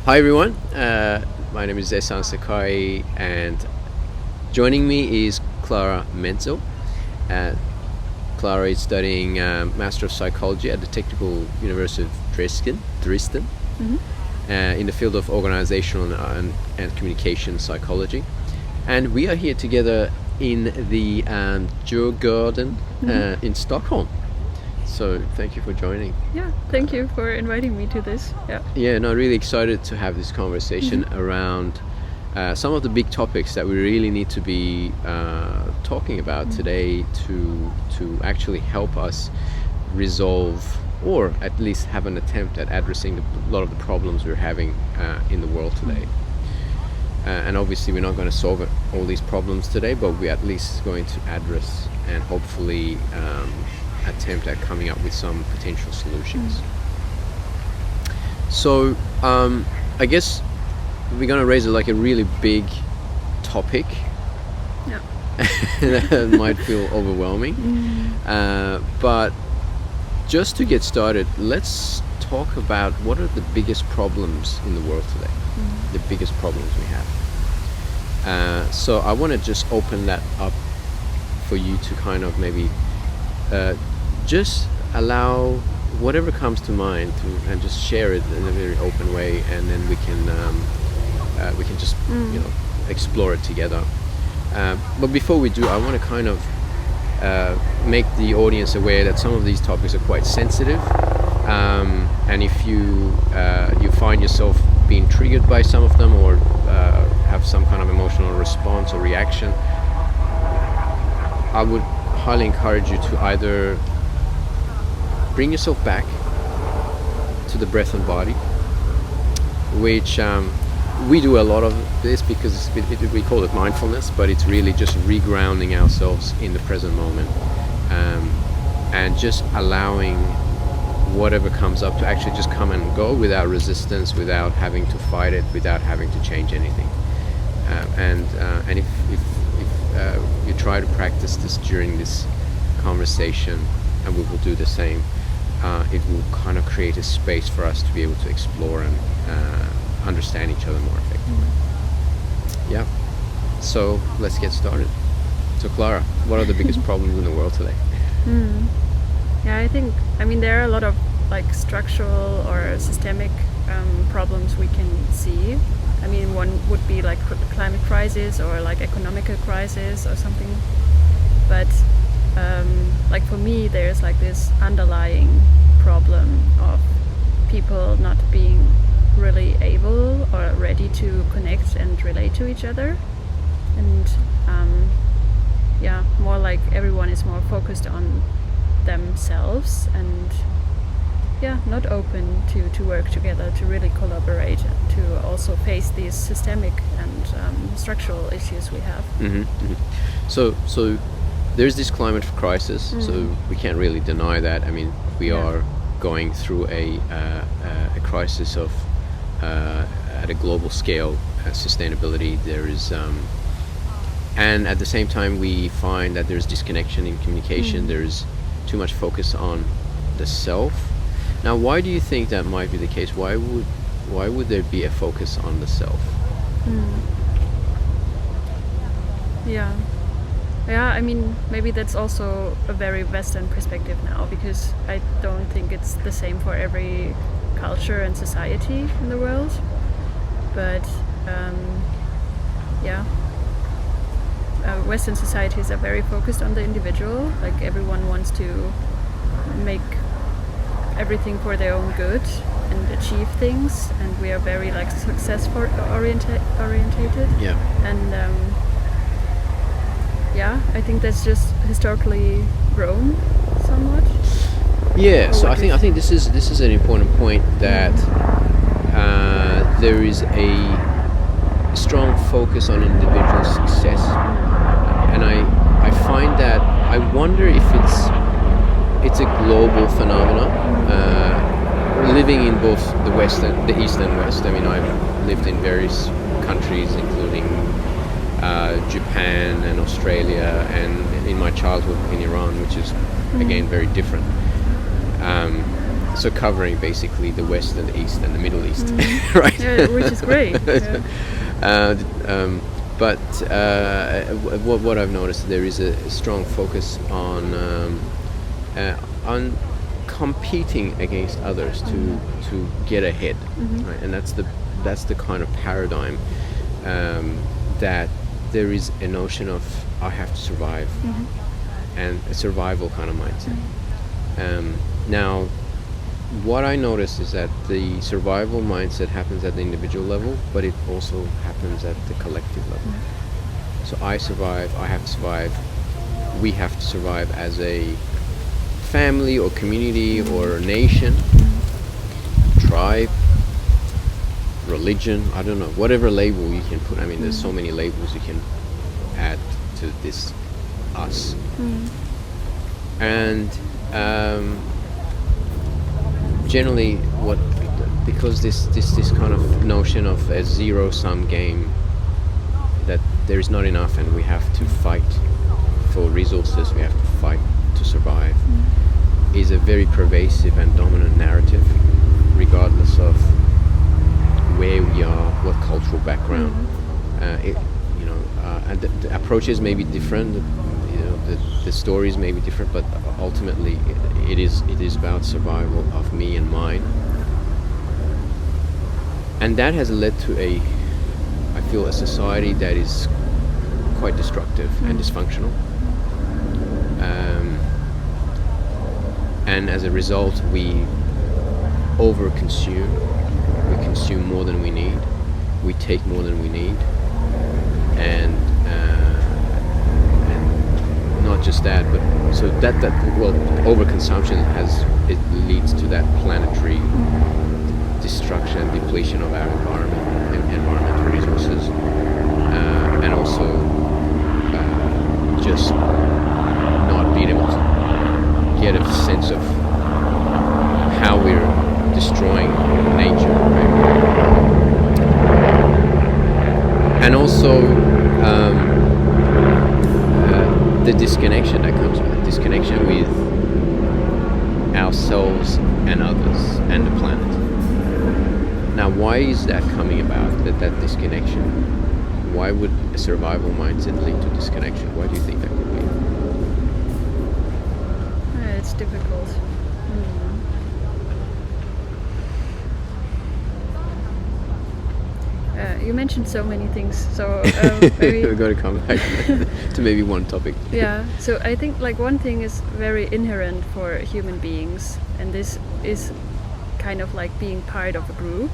Hi everyone, my name is Ehssan Clara and joining me is Clara Menzel. Uh, Clara is studying Master of Psychology at the Technical University of Dresden Mhm. in the field of organizational and communication psychology. And we are here together in the Djurgården in Stockholm. So thank you for joining. Yeah, thank you for inviting me to this. Yeah. Yeah, no, really excited to have this conversation around some of the big topics that we really need to be talking about today to actually help us resolve or at least have an attempt at addressing a lot of the problems we're having in the world today. And obviously we're not going to solve all these problems today, but we're at least going to address and hopefully attempt at coming up with some potential solutions. So I guess we're going to raise like a really big topic Yeah. that might feel overwhelming. But just to get started, let's talk about what are the biggest problems in the world today, the biggest problems we have. So I want to just open that up for you to kind of maybe just allow whatever comes to mind and just share it in a very open way, and then we can just explore it together. But before we do, I want to kind of make the audience aware that some of these topics are quite sensitive, and if you find yourself being triggered by some of them or have some kind of emotional response or reaction, I would highly encourage you to either bring yourself back to the breath and body, which we do a lot of this because we call it mindfulness, but it's really just regrounding ourselves in the present moment, and just allowing whatever comes up to actually just come and go without resistance, without having to fight it, without having to change anything. And if you try to practice this during this conversation, and we will do the same, it will kind of create a space for us to be able to explore and understand each other more effectively. Yeah. So let's get started. So Clara, what are the biggest problems in the world today? Yeah, I mean, there are a lot of like structural or systemic problems we can see. I mean, one would be like climate crisis or like economical crisis or something. But like for me, there's like this underlying problem of people not being really able or ready to connect and relate to each other, and more like everyone is more focused on themselves and not open to work together, to really collaborate, and to also face these systemic and structural issues we have. So there's this climate crisis, so we can't really deny that. I mean, we are going through a crisis of at a global scale, sustainability. There is and at the same time we find that there's disconnection in communication. There's too much focus on the self. Now, why do you think that might be the case? Why would there be a focus on the self? Yeah, I mean, maybe that's also a very Western perspective now, because I don't think it's the same for every culture and society in the world. But Western societies are very focused on the individual. Like everyone wants to make everything for their own good and achieve things, and we are very like successful orientated. Yeah. And I think that's just historically grown somewhat. Yeah, so I think this is an important point, that there is a strong focus on individual success, and I find that I wonder if it's a global phenomenon. Living in both the East and West. I mean, I've lived in various countries, including Japan and Australia, and in my childhood in Iran, which is again very different. So covering basically the West and the East and the Middle East, right? Yeah, which is great. Yeah. But what I've noticed, there is a strong focus on competing against others to get ahead, right? And that's the kind of paradigm that there is a notion of I have to survive, and a survival kind of mindset. Now, what I noticed is that the survival mindset happens at the individual level, but it also happens at the collective level. So I survive, I have to survive, we have to survive as a family or community or nation, tribe, religion, I don't know, whatever label you can put. I mean, there's so many labels you can add to this us. And generally, because this kind of notion of a zero-sum game, that there is not enough and we have to fight for resources, we have to fight to survive, is a very pervasive and dominant narrative, regardless of where we are, what cultural background. And the approaches may be different. The stories may be different, but ultimately it is about survival of me and mine, and that has led to I feel a society that is quite destructive and dysfunctional, and as a result we overconsume. We consume more than we need, we take more than we need, and not just that, but so that overconsumption leads to that planetary destruction and depletion of our environmental resources, and also just not being able to get a sense of how we're destroying nature, right? And also the disconnection that comes with it, disconnection with ourselves and others and the planet. Now, why is that coming about, that disconnection? Why would a survival mindset lead to disconnection? Why do you think that could be? It's difficult. You mentioned so many things, so maybe we're going to come back to maybe one topic. Yeah, so I think like one thing is very inherent for human beings, and this is kind of like being part of a group,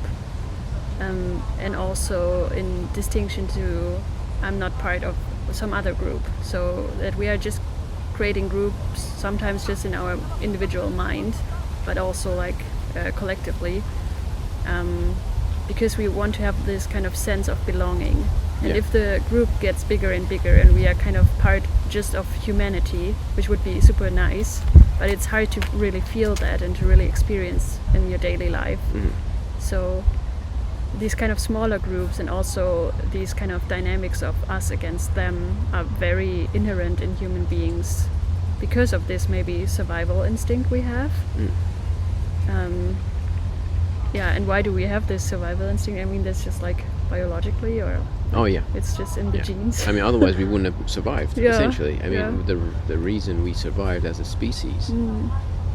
and also in distinction to I'm not part of some other group, so that we are just creating groups sometimes just in our individual mind, but also like collectively, because we want to have this kind of sense of belonging. And if the group gets bigger and bigger and we are kind of part just of humanity, which would be super nice, but it's hard to really feel that and to really experience in your daily life. So these kind of smaller groups and also these kind of dynamics of us against them are very inherent in human beings because of this maybe survival instinct we have. And why do we have this survival instinct? I mean, that's just like biologically, or it's just in the genes. I mean, otherwise we wouldn't have survived. Essentially, I mean, the reason we survived as a species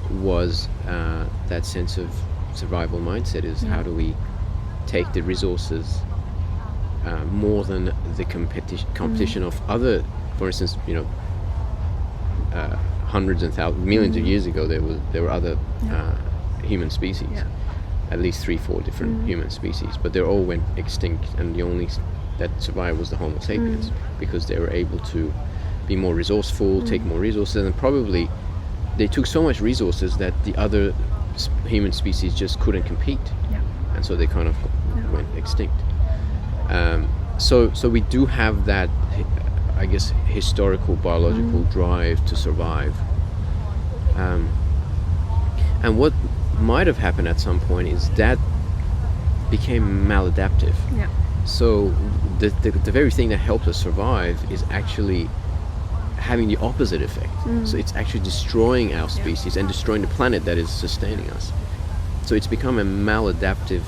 was that sense of survival mindset. Is how do we take the resources more than the competition of other? For instance, hundreds and thousands, millions of years ago, there were other human species. At least 3-4 different human species, but they all went extinct, and the only that survived was the Homo sapiens, because they were able to be more resourceful, take more resources, and probably they took so much resources that the other human species just couldn't compete, and so they kind of went extinct. So we do have that, I guess, historical biological drive to survive, and what might have happened at some point is that became maladaptive. So the very thing that helped us survive is actually having the opposite effect. So it's actually destroying our species and destroying the planet that is sustaining us. So it's become a maladaptive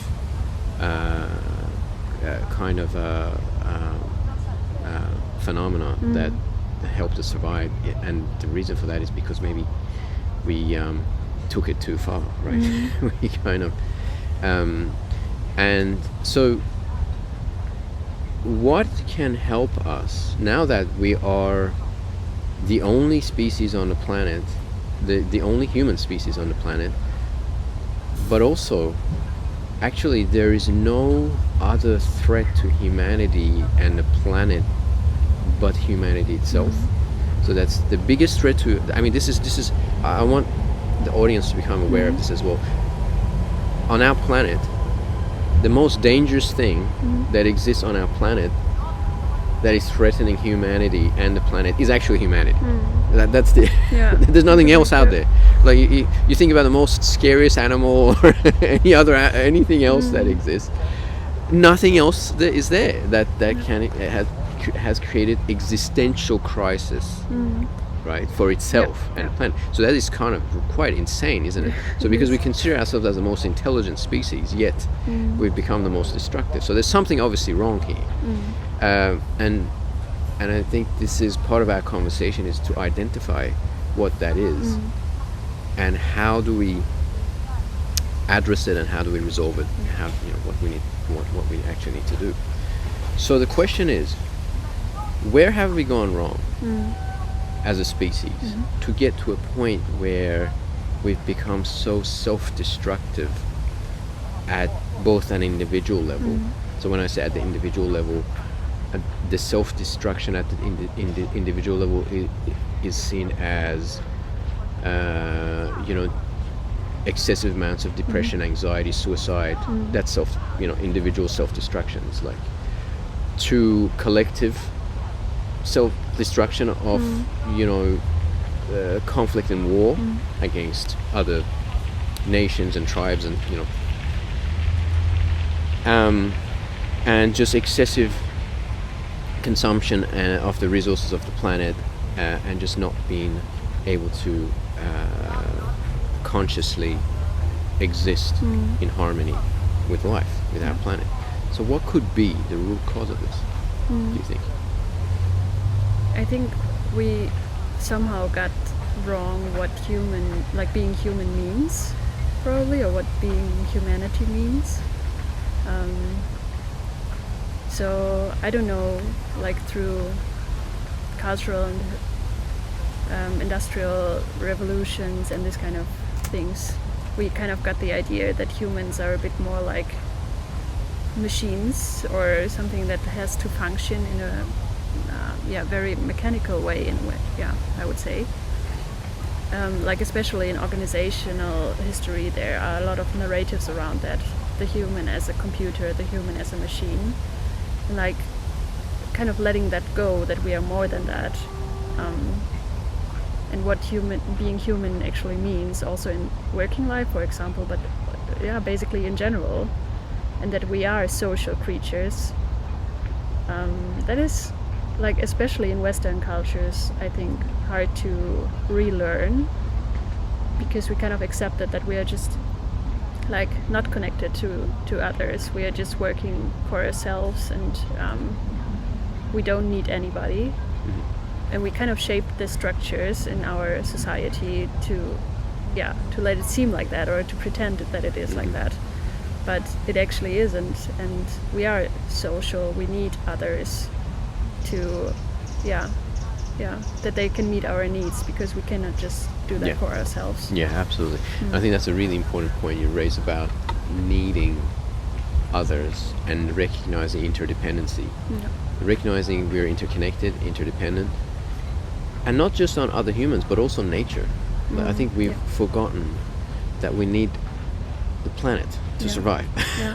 kind of phenomena that helped us survive. And the reason for that is because maybe we took it too far, right? We kind of and so what can help us now that we are the only species on the planet, the only human species on the planet, but also actually there is no other threat to humanity and the planet but humanity itself. So that's the biggest threat to, I mean, this is I want the audience to become aware of this as well. On our planet, the most dangerous thing that exists on our planet that is threatening humanity and the planet is actually humanity. That's the there's nothing else out there. Like you think about the most scariest animal or anything else that exists, nothing else that is there that has created existential crisis, right, for itself and the planet. So that is kind of quite insane, isn't it? So because we consider ourselves as the most intelligent species, yet we've become the most destructive. So there's something obviously wrong here. And I think this is part of our conversation, is to identify what that is and how do we address it and how do we resolve it, and how, what we actually need to do. So the question is, where have we gone wrong as a species to get to a point where we've become so self-destructive at both an individual level? So when I say at the individual level, the self-destruction at the individual level is seen as excessive amounts of depression, anxiety, suicide. That's individual self-destructions. Like to collective self-destruction of conflict and war against other nations and tribes, and just excessive consumption of the resources of the planet, and just not being able to consciously exist in harmony with life, with our planet. So what could be the root cause of this, do you think? I think we somehow got wrong what being human means, probably, or what being humanity means. So I don't know, like through cultural and industrial revolutions and this kind of things, we kind of got the idea that humans are a bit more like machines or something that has to function in a very mechanical way, I would say. Like especially in organizational history, there are a lot of narratives around that. The human as a computer, the human as a machine. Like kind of letting that go, that we are more than that, and what being human actually means, also in working life, for example, but basically in general, and that we are social creatures. That is, like, especially in Western cultures, I think hard to relearn, because we kind of accepted that we are just like not connected to others. We are just working for ourselves, and we don't need anybody. And we kind of shape the structures in our society to let it seem like that, or to pretend that it is like that. But it actually isn't, and we are social. We need others to that they can meet our needs, because we cannot just do that for ourselves. Yeah, absolutely. I think that's a really important point you raise about needing others and recognizing interdependency. Recognizing we're interconnected, interdependent, and not just on other humans, but also nature. I think we've forgotten that we need the planet to survive.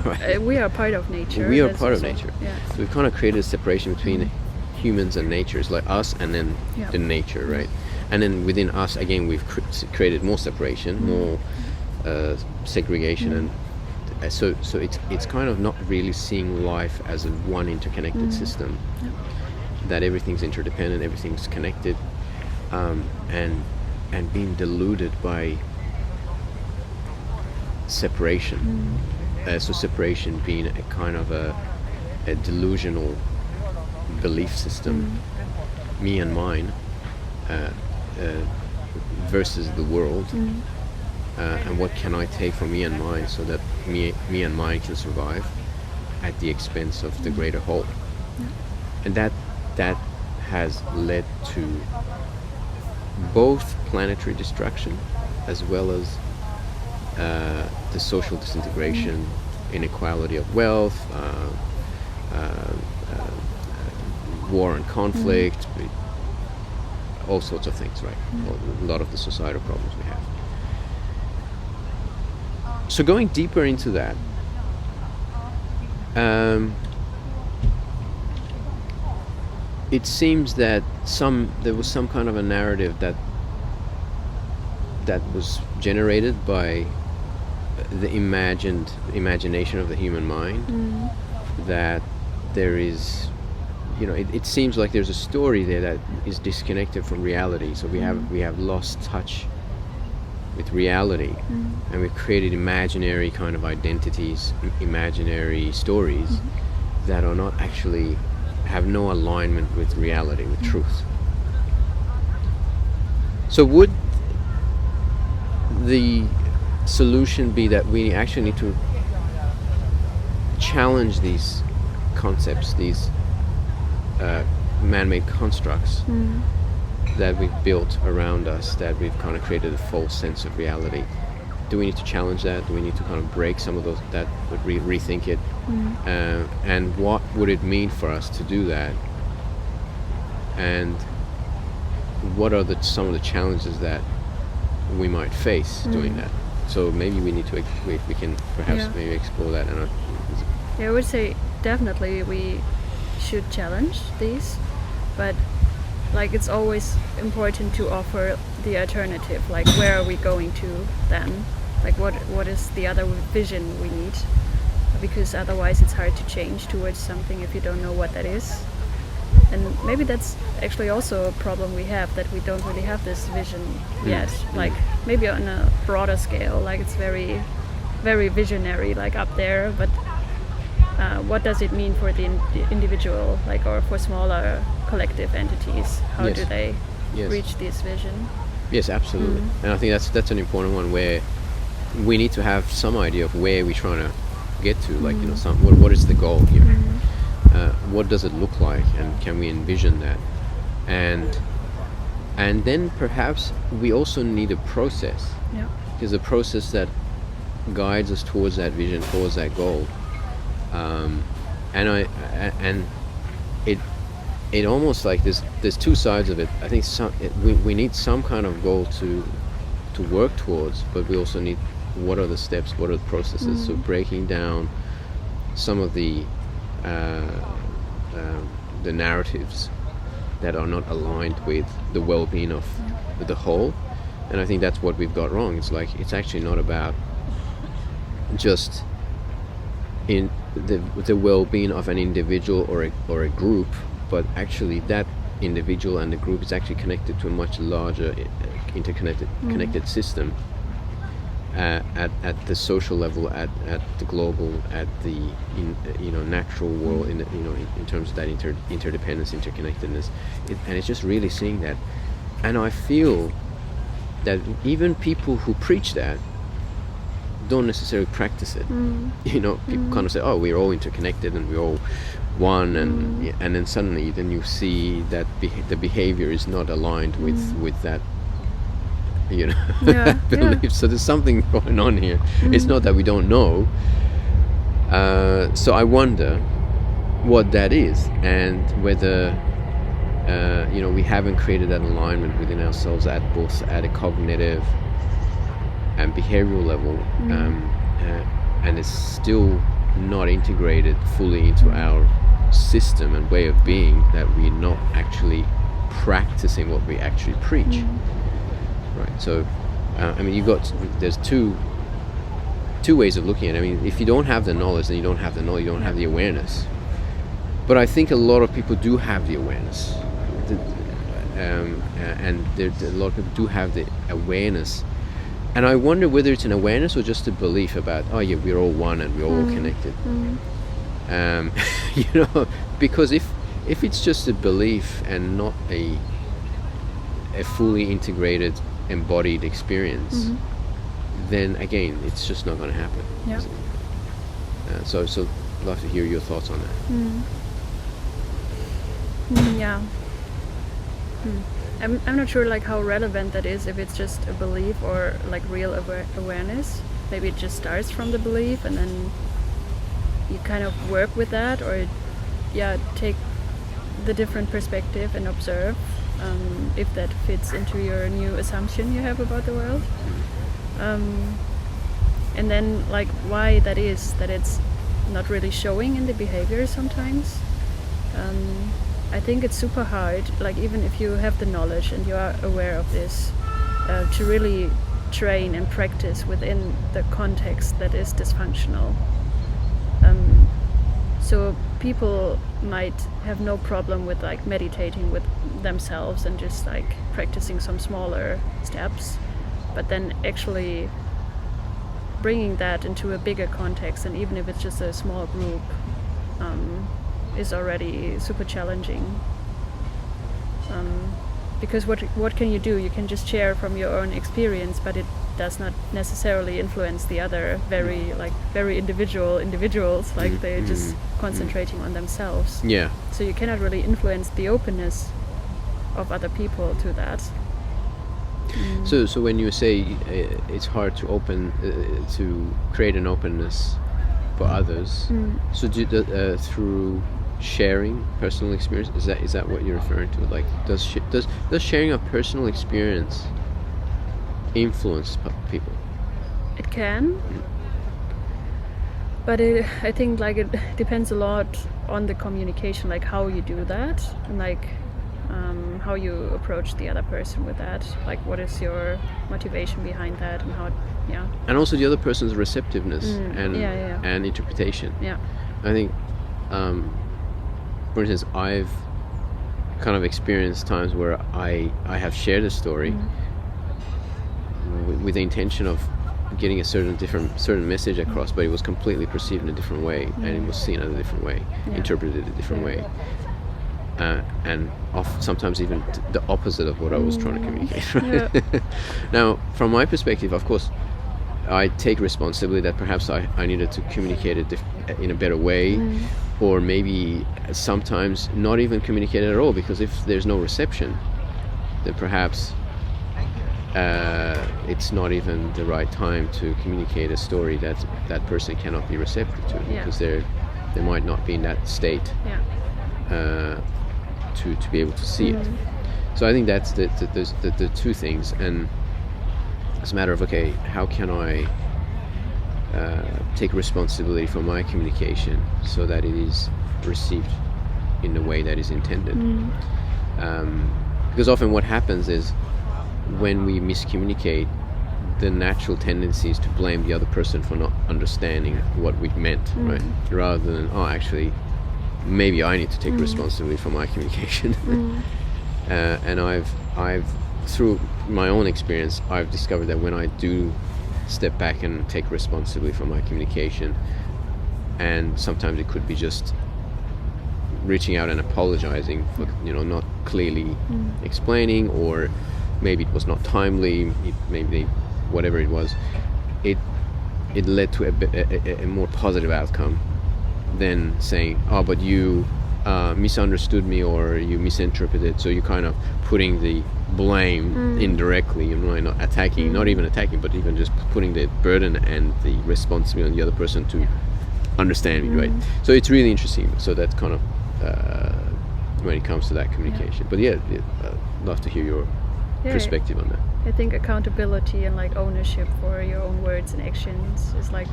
Right? We are part of nature. We are part of nature. So we've kind of created a separation between humans and nature. It's like us and then the nature, right? And then within us, again, we've created more separation, more segregation, and so it's kind of not really seeing life as a one interconnected system. That everything's interdependent, everything's connected, and being deluded by separation. So separation being a kind of a delusional belief system, me and mine, versus the world, and what can I take from me and mine so that me and mine can survive at the expense of the greater whole. And that has led to both planetary destruction as well as the social disintegration, inequality of wealth, war and conflict, all sorts of things, right? A lot of the societal problems we have. So going deeper into that, it seems that there was some kind of a narrative that was generated by the imagination of the human mind, that there is, it seems like there's a story there that is disconnected from reality. So we have lost touch with reality, and we've created imaginary kind of identities, imaginary stories that are not actually, have no alignment with reality, with truth. So would the solution be that we actually need to challenge these concepts, these man-made constructs that we've built around us, that we've kind of created a false sense of reality? Do we need to challenge that? Do we need to kind of break some of those, that rethink it? And what would it mean for us to do that? And what are some of the challenges that we might face doing that? So maybe we need to, we can perhaps maybe explore that. I would say definitely we should challenge these, but like it's always important to offer the alternative. Like, where are we going to then? Like, what is the other vision we need? Because otherwise it's hard to change towards something if you don't know what that is. And maybe that's actually also a problem we have, that we don't really have this vision yet. Like, maybe on a broader scale, like it's very, very visionary, like up there, but what does it mean for the individual, like, or for smaller collective entities? How do they reach this vision? Yes, absolutely. And I think that's an important one, where we need to have some idea of where we're trying to get to, like, what is the goal here? What does it look like, and can we envision that? And then perhaps we also need a process. There's a process that guides us towards that vision, towards that goal. And it almost like there's two sides of it. I think we need some kind of goal to work towards, but we also need, what are the steps, what are the processes? So breaking down some of the narratives that are not aligned with the well-being of the whole. And I think that's what we've got wrong. It's like, it's actually not about just in the well-being of an individual or a group, but actually that individual and the group is actually connected to a much larger connected system, at the social level, at the global, at the natural world, in terms of that interdependence, interconnectedness, and it's just really seeing that. And I feel that even people who preach that don't necessarily practice it. People kind of say, oh, we're all interconnected and we're all one, and then suddenly you see that the behavior is not aligned with that belief. So there's something going on here. It's not that we don't know. So I wonder what that is, and whether we haven't created that alignment within ourselves at both at a cognitive and behavioral level, and it's still not integrated fully into our system and way of being, that we're not actually practicing what we actually preach. Right. So there's two ways of looking at it. I mean, if you don't have the knowledge, then you don't have the knowledge, you don't have the awareness. But I think a lot of people do have the awareness, and a lot of people do have the awareness And I wonder whether it's an awareness or just a belief about, oh yeah, we're all one and we're all connected. You know, because if it's just a belief and not a fully integrated, embodied experience, then again, it's just not going to happen. Yeah. So I'd love to hear your thoughts on that. Yeah. I'm not sure like how relevant that is, if it's just a belief or like real awareness. Maybe it just starts from the belief and then you kind of work with that, or take the different perspective and observe if that fits into your new assumption you have about the world. And then like why that is that it's not really showing in the behavior sometimes. I think it's super hard, like even if you have the knowledge and you are aware of this, to really train and practice within the context that is dysfunctional. So people might have no problem with like meditating with themselves and just like practicing some smaller steps, but then actually bringing that into a bigger context, and even if it's just a small group, is already super challenging. Because what can you do? You can just share from your own experience, but it does not necessarily influence the other very individuals. Like they're just concentrating on themselves. Yeah. So you cannot really influence the openness of other people to that. So when you say it's hard to to create an openness for others, so through sharing personal experience, is that what you're referring to? Like, does sharing a personal experience influence people? It can, but I think like it depends a lot on the communication, like how you do that, and like how you approach the other person with that. Like, what is your motivation behind that, and how? Yeah. And also the other person's receptiveness and interpretation. Yeah. I think, for instance, I've kind of experienced times where I have shared a story with the intention of getting a certain message across, but it was completely perceived in a different way, and it was seen in a different way, interpreted a different way, and sometimes even the opposite of what I was trying to communicate. Right? Yeah. Now, from my perspective, of course, I take responsibility that perhaps I needed to communicate it in a better way, or maybe sometimes not even communicate it at all, because if there's no reception, then perhaps it's not even the right time to communicate a story that person cannot be receptive to, because they might not be in that state to be able to see it. So I think that's the two things, and it's a matter of, okay, how can I take responsibility for my communication so that it is received in the way that is intended. Because often what happens is, when we miscommunicate, the natural tendency is to blame the other person for not understanding what we meant, right? Rather than, actually, maybe I need to take responsibility for my communication. And I've through my own experience, I've discovered that when I do step back and take responsibility for my communication, and sometimes it could be just reaching out and apologizing for not clearly explaining, or maybe it was not timely, maybe whatever it was, it led to a more positive outcome than saying, but you misunderstood me, or you misinterpreted. So you're kind of putting the blame indirectly, not attacking, not even attacking, but even just putting the burden and the responsibility on the other person to understand me, right? So it's really interesting. So that's kind of when it comes to that communication. But I'd love to hear your perspective on that. I think accountability and like ownership for your own words and actions is like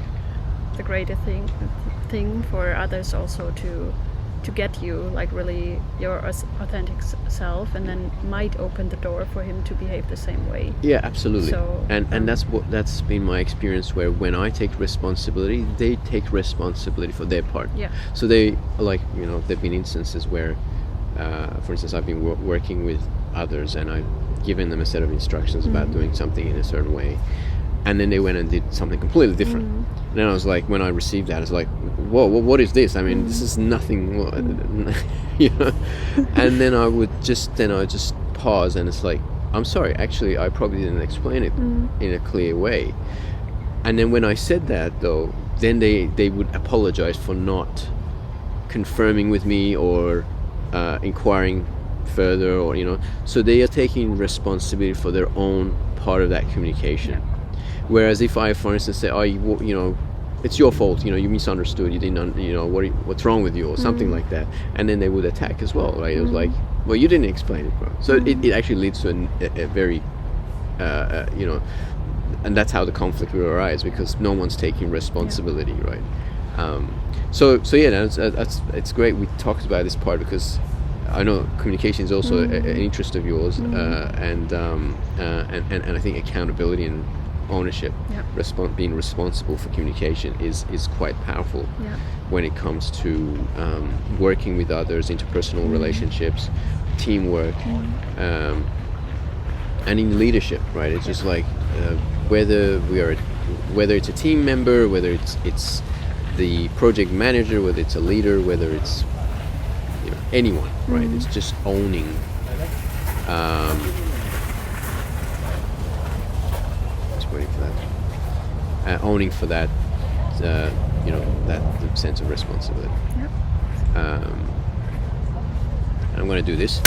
the greater thing for others also to get you like really your authentic self, and then might open the door for him to behave the same way. Yeah, absolutely. So, and that's been my experience, where when I take responsibility, they take responsibility for their part. Yeah. So they there've been instances where, for instance, I've been working with others, and I've given them a set of instructions about doing something in a certain way, and then they went and did something completely different. And then I was like, when I received that, I was like, whoa, what is this? I mean, this is nothing, you know. And then I just pause, and it's like, I'm sorry, actually I probably didn't explain it in a clear way. And then when I said that, though, then they would apologize for not confirming with me or inquiring further, or so they are taking responsibility for their own part of that communication. Whereas if I, for instance, say, it's your fault, you misunderstood, you didn't, what's wrong with you, or something like that, and then they would attack as well, right? It was like, well, you didn't explain it, bro. So it actually leads to a very and that's how the conflict will arise, because no one's taking responsibility, right? So yeah, it's great we talked about this part, because I know communication is also an interest of yours, and I think accountability and ownership, being responsible for communication is quite powerful when it comes to working with others, interpersonal relationships, teamwork, and in leadership, right? It's just like whether it's a team member, whether it's the project manager, whether it's a leader, whether it's anyone, right? It's just owning just waiting for that owning for that that sense of responsibility. And I'm going to do this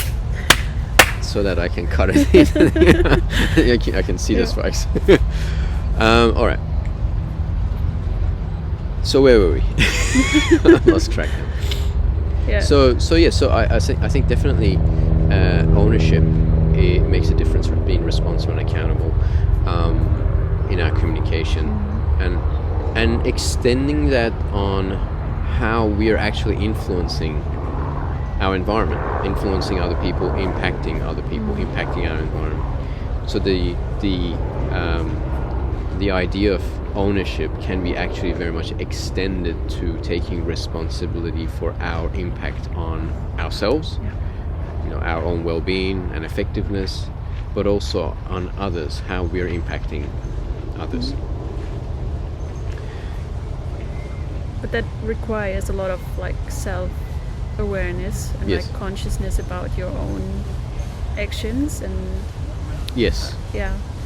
so that I can cut it in. I can see the spikes. All right. So where were we? I lost track now. Yeah. So I think definitely ownership, it makes a difference for being responsible and accountable in our communication, and extending that on how we are actually influencing our environment, influencing other people, impacting other people, impacting our environment. So the idea of ownership can be actually very much extended to taking responsibility for our impact on ourselves, our own well-being and effectiveness, but also on others, how we are impacting others. But that requires a lot of self-awareness and consciousness about your own actions and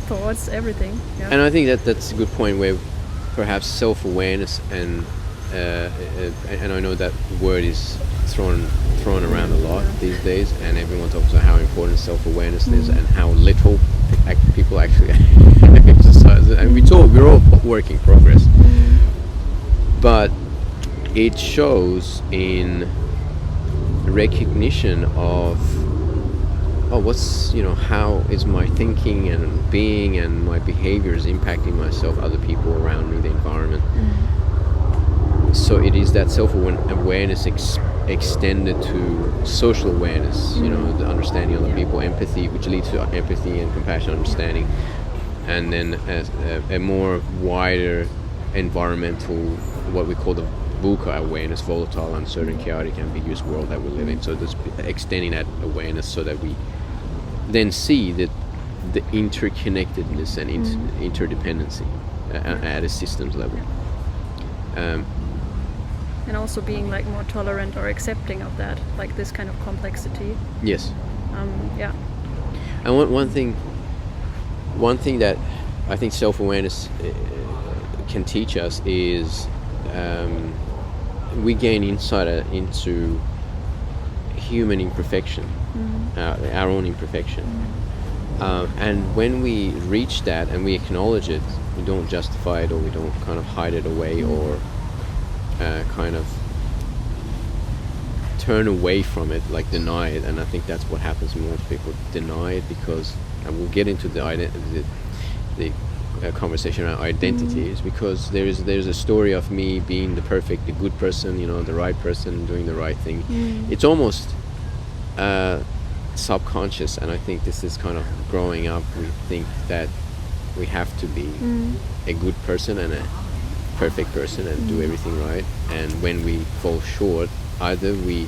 thoughts, everything. And I think that's a good point, where perhaps self-awareness and I know that word is thrown around a lot these days, and everyone talks about how important self-awareness is and how little people actually exercise it. And we're all work in progress, but it shows in recognition of how is my thinking and being and my behaviors impacting myself, other people around me, the environment. So it is that self-awareness extended to social awareness, the understanding of other people, empathy, which leads to empathy and compassion, understanding, and then a more wider environmental, what we call the VUCA awareness, volatile, uncertain, chaotic, ambiguous world that we live in. So this extending that awareness so that we then see that the interconnectedness and interdependency at a systems level. And also being more tolerant or accepting of that, this kind of complexity. Yes. And one thing that I think self-awareness can teach us is we gain insight into human imperfection, our own imperfection. And when we reach that and we acknowledge it, we don't justify it, or we don't kind of hide it away, or kind of turn away from it, deny it. And I think that's what happens when most people deny it, because, and we'll get into the conversation around identity, is because there's a story of me being the good person, the right person, doing the right thing. It's almost subconscious, and I think this is kind of growing up. We think that we have to be a good person and a perfect person and do everything right, and when we fall short, either we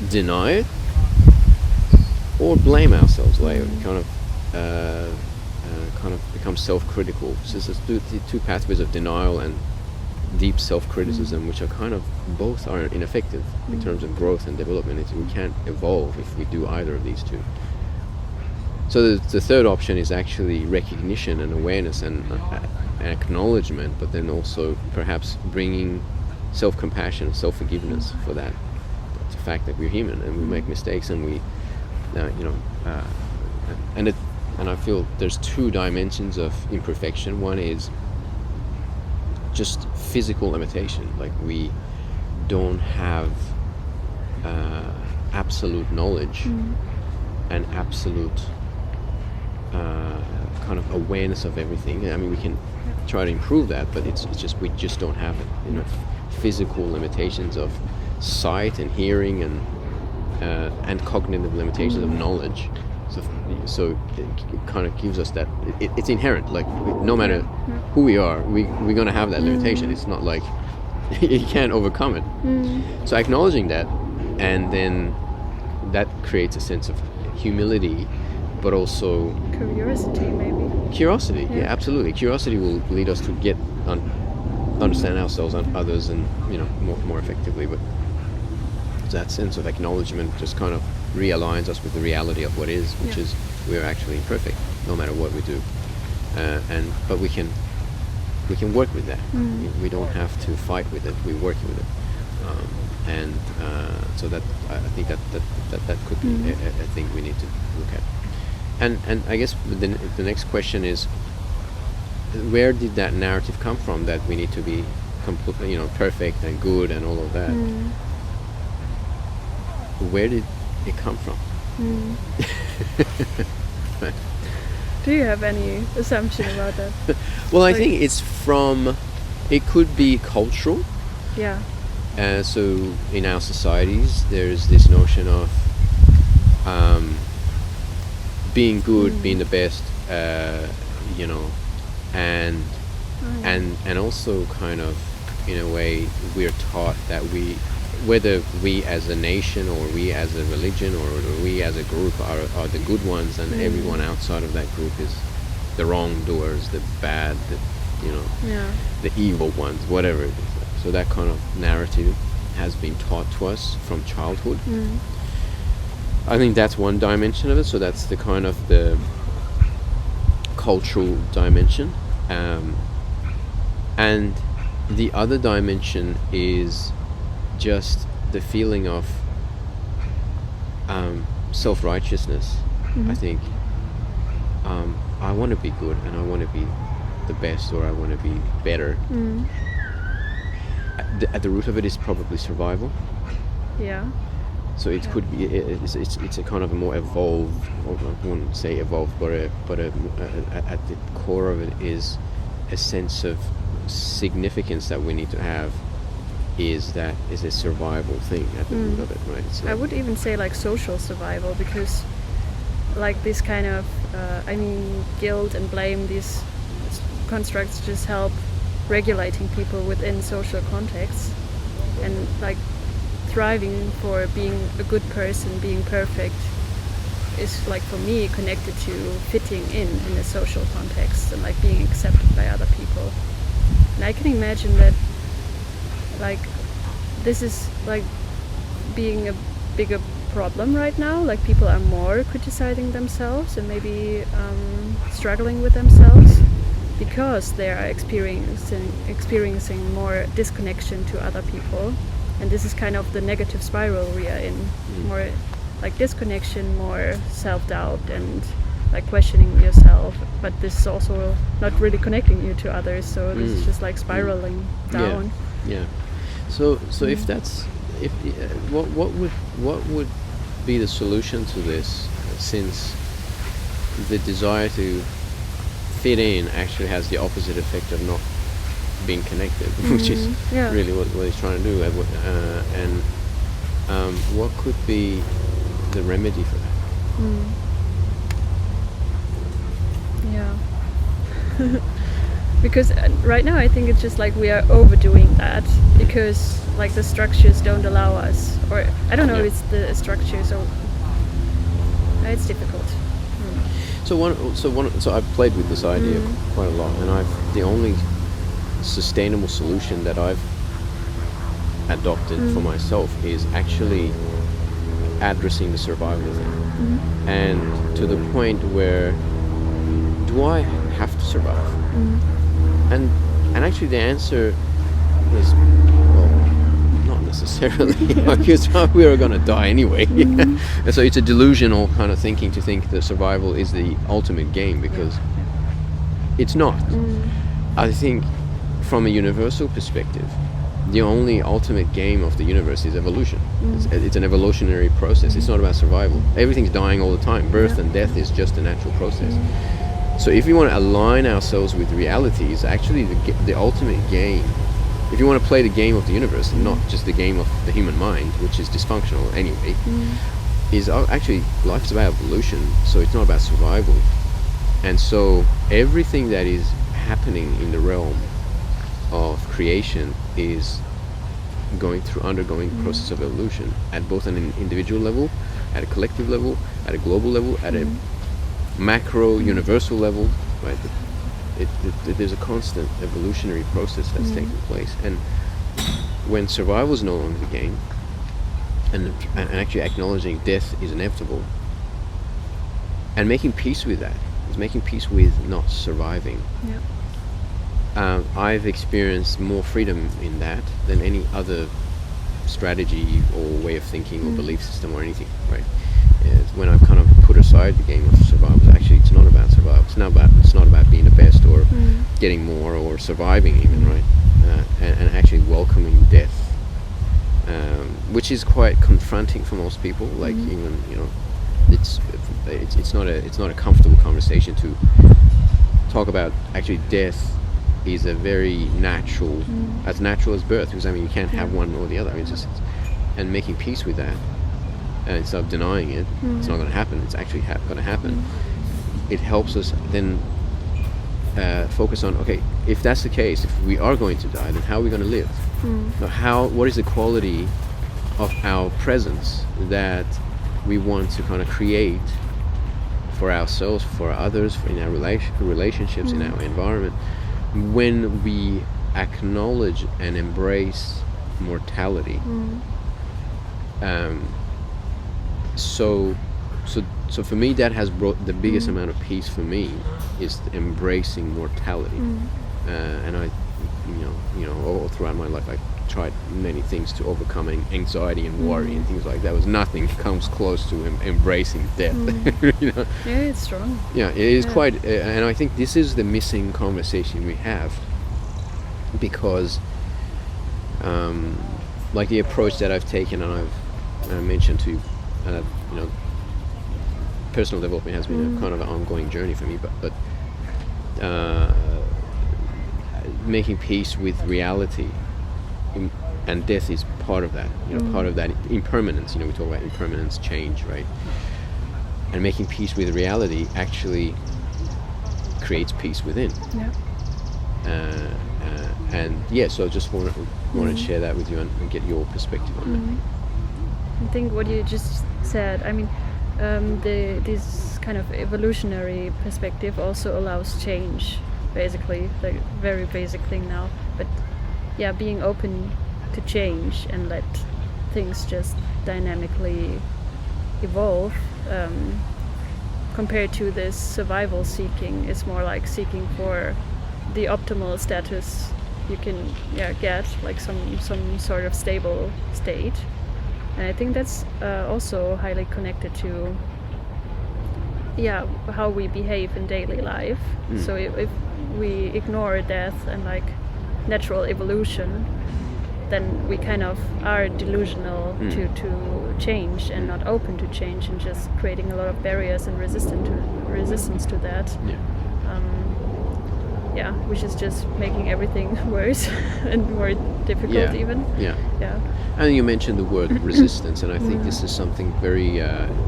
deny it or blame ourselves later, kind of kind of become self-critical. So there's the two pathways of denial and deep self-criticism, which are kind of both are ineffective in terms of growth and development. We can't evolve if we do either of these two. So the third option is actually recognition and awareness and acknowledgement, but then also perhaps bringing self-compassion, self-forgiveness for that. It's the fact that we're human and we make mistakes, and we, and I feel there's two dimensions of imperfection. One is just physical limitation, like we don't have absolute knowledge and absolute kind of awareness of everything. I mean, we can try to improve that, but it's just we just don't have it. Physical limitations of sight and hearing and cognitive limitations of knowledge. So it kind of gives us that it's inherent. Like no matter who we are, we're gonna have that limitation. It's not like you can't overcome it. So acknowledging that, and then that creates a sense of humility, but also curiosity, maybe. Curiosity, yeah, absolutely. Curiosity will lead us to understand ourselves and others, and more effectively. But that sense of acknowledgement just kind of realigns us with the reality of what is, which is we're actually imperfect, no matter what we do. But we can work with that. We don't have to fight with it. We work with it. So that I think that could be a thing we need to look at. And I guess the next question is, where did that narrative come from that we need to be completely, perfect and good and all of that? Where did it come from? Do you have any assumption about that? Well, I think it could be cultural. Yeah. So in our societies, there's this notion of being good, being the best, and also kind of, in a way, we're taught that whether we as a nation or we as a religion or we as a group are the good ones, and everyone outside of that group is the wrongdoers, the bad, the evil ones, whatever it is. So that kind of narrative has been taught to us from childhood. I think that's one dimension of it. So that's the kind of the cultural dimension, and the other dimension is just the feeling of self-righteousness. I think I want to be good, and I want to be the best, or I want to be better. At the root of it is probably survival. Yeah. So it could be it's a kind of a more evolved, or I wouldn't say evolved, but at the core of it is a sense of significance that we need to have. Is a survival thing at the root of it, right? It's like, I would even say like social survival, because like this kind of guilt and blame, these constructs just help regulating people within social contexts, and like thriving for being a good person, being perfect, is like for me connected to fitting in a social context and like being accepted by other people. And I can imagine that like this is like being a bigger problem right now. Like people are more criticizing themselves and maybe struggling with themselves because they are experiencing more disconnection to other people. And this is kind of the negative spiral we are in. More like disconnection, more self-doubt, and like questioning yourself. But this is also not really connecting you to others. So this is just like spiraling down. Yeah. So if that's what would be the solution to this? Since the desire to fit in actually has the opposite effect of not being connected, which is really what he's trying to do. And what could be the remedy for that? Yeah. Because right now I think it's just like we are overdoing that, because like the structures don't allow us, or I don't know if it's the structures, or it's difficult. So I've played with this idea quite a lot, and the only sustainable solution that I've adopted for myself is actually addressing the survival thing, and to the point where, do I have to survive? And actually the answer is, well, not necessarily, because we are going to die anyway. And so it's a delusional kind of thinking to think that survival is the ultimate game, because it's not. I think from a universal perspective, the only ultimate game of the universe is evolution. It's an evolutionary process. It's not about survival. Everything's dying all the time. Birth and death is just a natural process. So if we want to align ourselves with reality, it's actually the ultimate game. If you want to play the game of the universe, and not just the game of the human mind, which is dysfunctional anyway, is actually, life is about evolution, so it's not about survival. And so everything that is happening in the realm of creation is undergoing the process of evolution at both an individual level, at a collective level, at a global level, at a macro universal level, right? There's a constant evolutionary process that's taking place, and when survival is no longer the game, and actually acknowledging death is inevitable, and making peace with that is making peace with not surviving. I've experienced more freedom in that than any other strategy or way of thinking or belief system or anything, right? When I've kind of put aside the game of survival, actually it's not about survival. It's not about being the best or getting more or surviving even, right? And actually welcoming death, which is quite confronting for most people. Like even it's not a comfortable conversation to talk about. Actually, death is a very natural, as natural as birth, because I mean you can't have one or the other. I mean, and making peace with that, and instead of denying it, it's not going to happen. It's actually going to happen. It helps us then focus on, okay, if that's the case, if we are going to die, then how are we going to live? What is the quality of our presence that we want to kind of create for ourselves, for others, in our relationships, in our environment, when we acknowledge and embrace mortality. So for me, that has brought the biggest amount of peace for me, is embracing mortality. And I, all throughout my life, I tried many things to overcome anxiety and worry and things like that. Nothing comes close to embracing death. Yeah, it's strong. Yeah, it is quite, and I think this is the missing conversation we have, because like the approach that I've taken, and I've mentioned to personal development has been a kind of an ongoing journey for me, but making peace with reality, and death is part of that. Part of that impermanence. We talk about impermanence, change, right? And making peace with reality actually creates peace within. So just wanted to share that with you and get your perspective on that. I think what you just said, I mean, this kind of evolutionary perspective also allows change, basically, like very basic thing now. But yeah, being open to change and let things just dynamically evolve, compared to this survival seeking, is more like seeking for the optimal status you can get, like some sort of stable state. And I think that's also highly connected to how we behave in daily life. So if we ignore death and like natural evolution, then we kind of are delusional to change and not open to change, and just creating a lot of barriers and resistance to that. Which is just making everything worse and more difficult even. And you mentioned the word resistance, and I think this is something very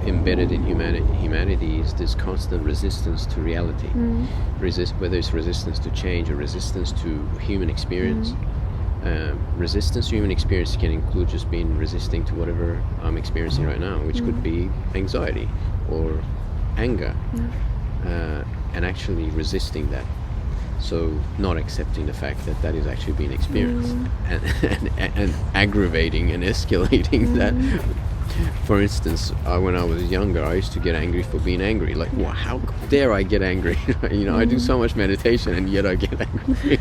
embedded in humanity, is this constant resistance to reality. Whether it's resistance to change or resistance to human experience. Resistance to human experience can include just being resisting to whatever I'm experiencing right now, which could be anxiety or anger. and actually resisting that. So not accepting the fact that that is actually being experienced, and aggravating and escalating that. For instance, when I was younger, I used to get angry for being angry. Like, well, how dare I get angry? I do so much meditation and yet I get angry.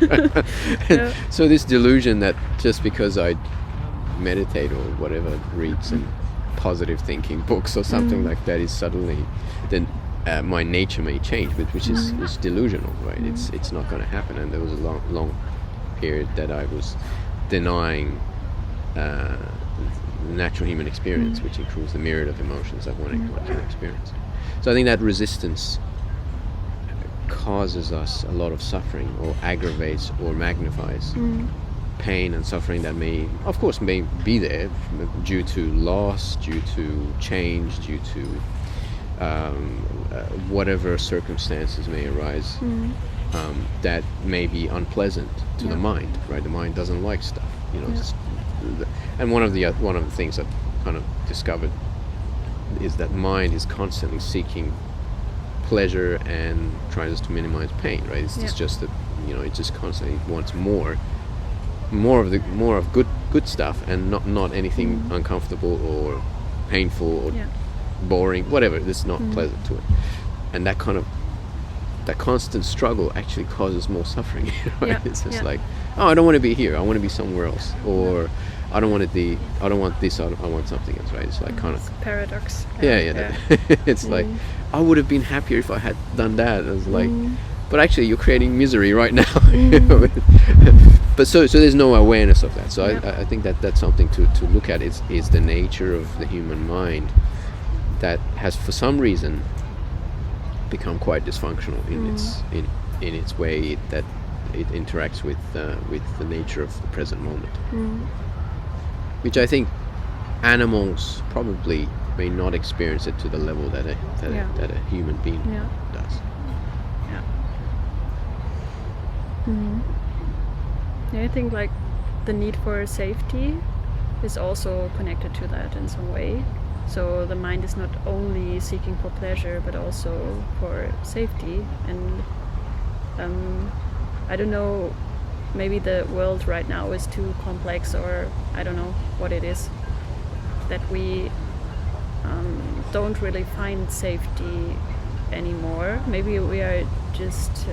So this delusion that just because I meditate or whatever, read some positive thinking books or something like that, is suddenly then my nature may change, which is delusional, right? It's not going to happen. And there was a long period that I was denying the natural human experience, which includes the myriad of emotions that one can experience. So I think that resistance causes us a lot of suffering, or aggravates or magnifies pain and suffering that may be there due to loss, due to change, due to whatever circumstances may arise that may be unpleasant to the mind, right? The mind doesn't like stuff, and one of the things I've kind of discovered is that mind is constantly seeking pleasure and tries to minimize pain, right? It's just that it just constantly wants more of good stuff, and not anything uncomfortable or painful or boring, whatever. It's not pleasant to it, and that constant struggle actually causes more suffering. Right? It's just like, oh, I don't want to be here. I want to be somewhere else, or I don't want this. I want something else. Right? It's like kind of paradox. It's like, I would have been happier if I had done that. It's like, but actually, you're creating misery right now. But so there's no awareness of that. So I think that's something to look at. Is the nature of the human mind that has, for some reason, become quite dysfunctional in its way that it interacts with the nature of the present moment, which I think animals probably may not experience it to the level that a human being does. I think like the need for safety is also connected to that in some way. So the mind is not only seeking for pleasure, but also for safety. And I don't know, maybe the world right now is too complex, or I don't know what it is, that we don't really find safety anymore. Maybe we are just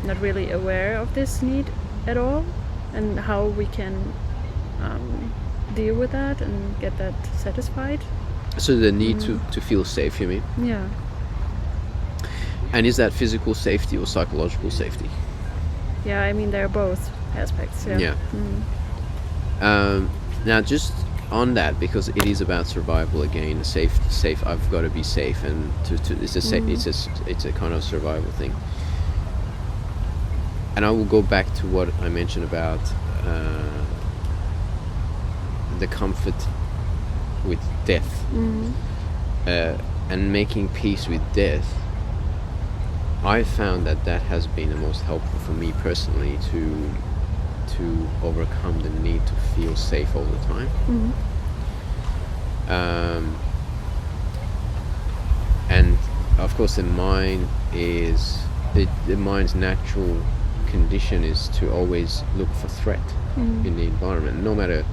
not really aware of this need at all, and how we can deal with that and get that satisfied. So the need to feel safe, you mean? Yeah. And is that physical safety or psychological safety? Yeah, I mean, they're both aspects. Yeah. Now, just on that, because it is about survival again. Safe. I've got to be safe, and it's a kind of survival thing. And I will go back to what I mentioned about the comfort with death, and making peace with death. I found that has been the most helpful for me personally to overcome the need to feel safe all the time. And of course, the mind's natural condition is to always look for threat in the environment. No matter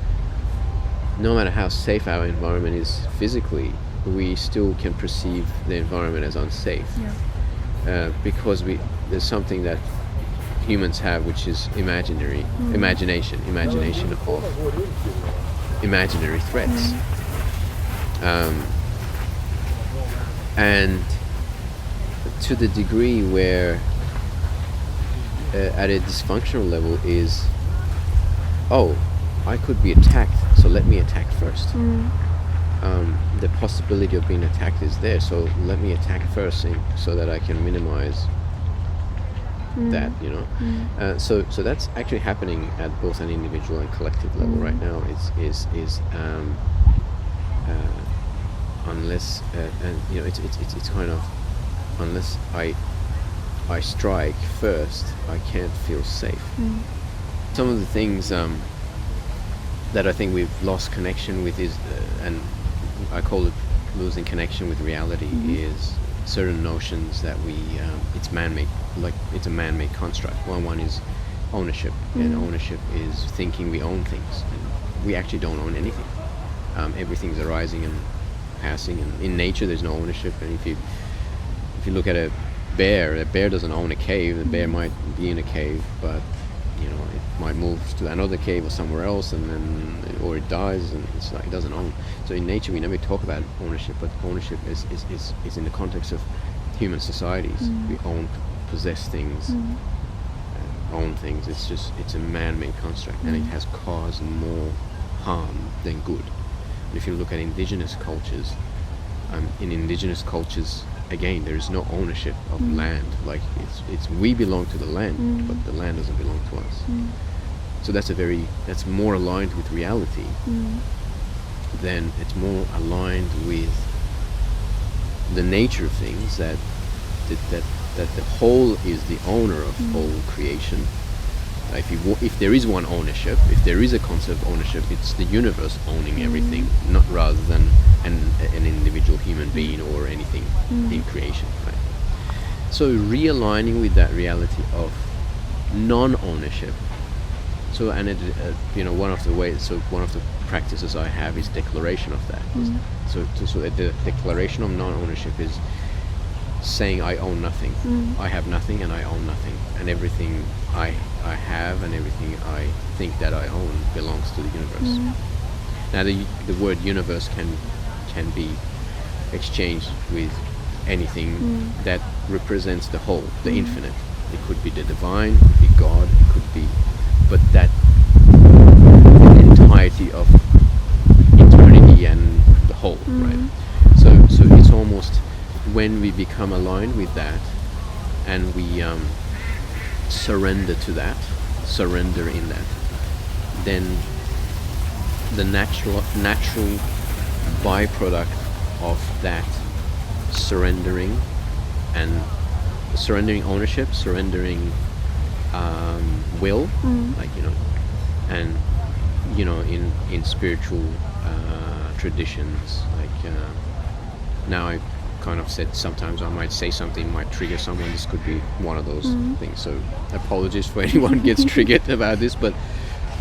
how safe our environment is physically, we still can perceive the environment as unsafe. Because there's something that humans have, which is imagination of imaginary threats. And to the degree where at a dysfunctional level is, oh, I could be attacked, so let me attack first. The possibility of being attacked is there, so let me attack first so that I can minimize that, so that's actually happening at both an individual and collective level right now. Is unless and it's kind of, unless I strike first, I can't feel safe. Some of the things that I think we've lost connection with is, and I call it losing connection with reality, is certain notions that it's man-made, like it's a man-made construct. One is ownership, and ownership is thinking we own things, and we actually don't own anything. Everything's arising and passing, and in nature there's no ownership. And if you look at a bear doesn't own a cave. The bear might be in a cave, but it might move to another cave or somewhere else, and then or it dies, and it's like it doesn't own. So in nature we never talk about ownership, but ownership is in the context of human societies. We own, possess things, own things. It's a man-made construct, and it has caused more harm than good. And if you look at indigenous cultures, in indigenous cultures, again, there is no ownership of land. Like it's we belong to the land, but the land doesn't belong to us. So that's more aligned with reality. Then it's more aligned with the nature of things, that the whole is the owner of whole creation. If there is one ownership, if there is a concept of ownership, it's the universe owning everything, not rather than an individual human being or anything in creation. Right? So realigning with that reality of non-ownership. So one of the practices I have is declaration of that. So the declaration of non-ownership is saying I own nothing. I have nothing and I own nothing, and everything I have and everything I think that I own belongs to the universe. Now the word universe can be exchanged with anything that represents the whole, the infinite. It could be the divine, it could be God, it could be, but that entirety of eternity and the whole, right? So it's almost when we become aligned with that, and we surrender to that, surrender in that, then the natural byproduct of that surrendering, and surrendering ownership, surrendering will, and in spiritual traditions, now I kind of said sometimes I might say something might trigger someone. This could be one of those things, so apologies for anyone gets triggered about this, but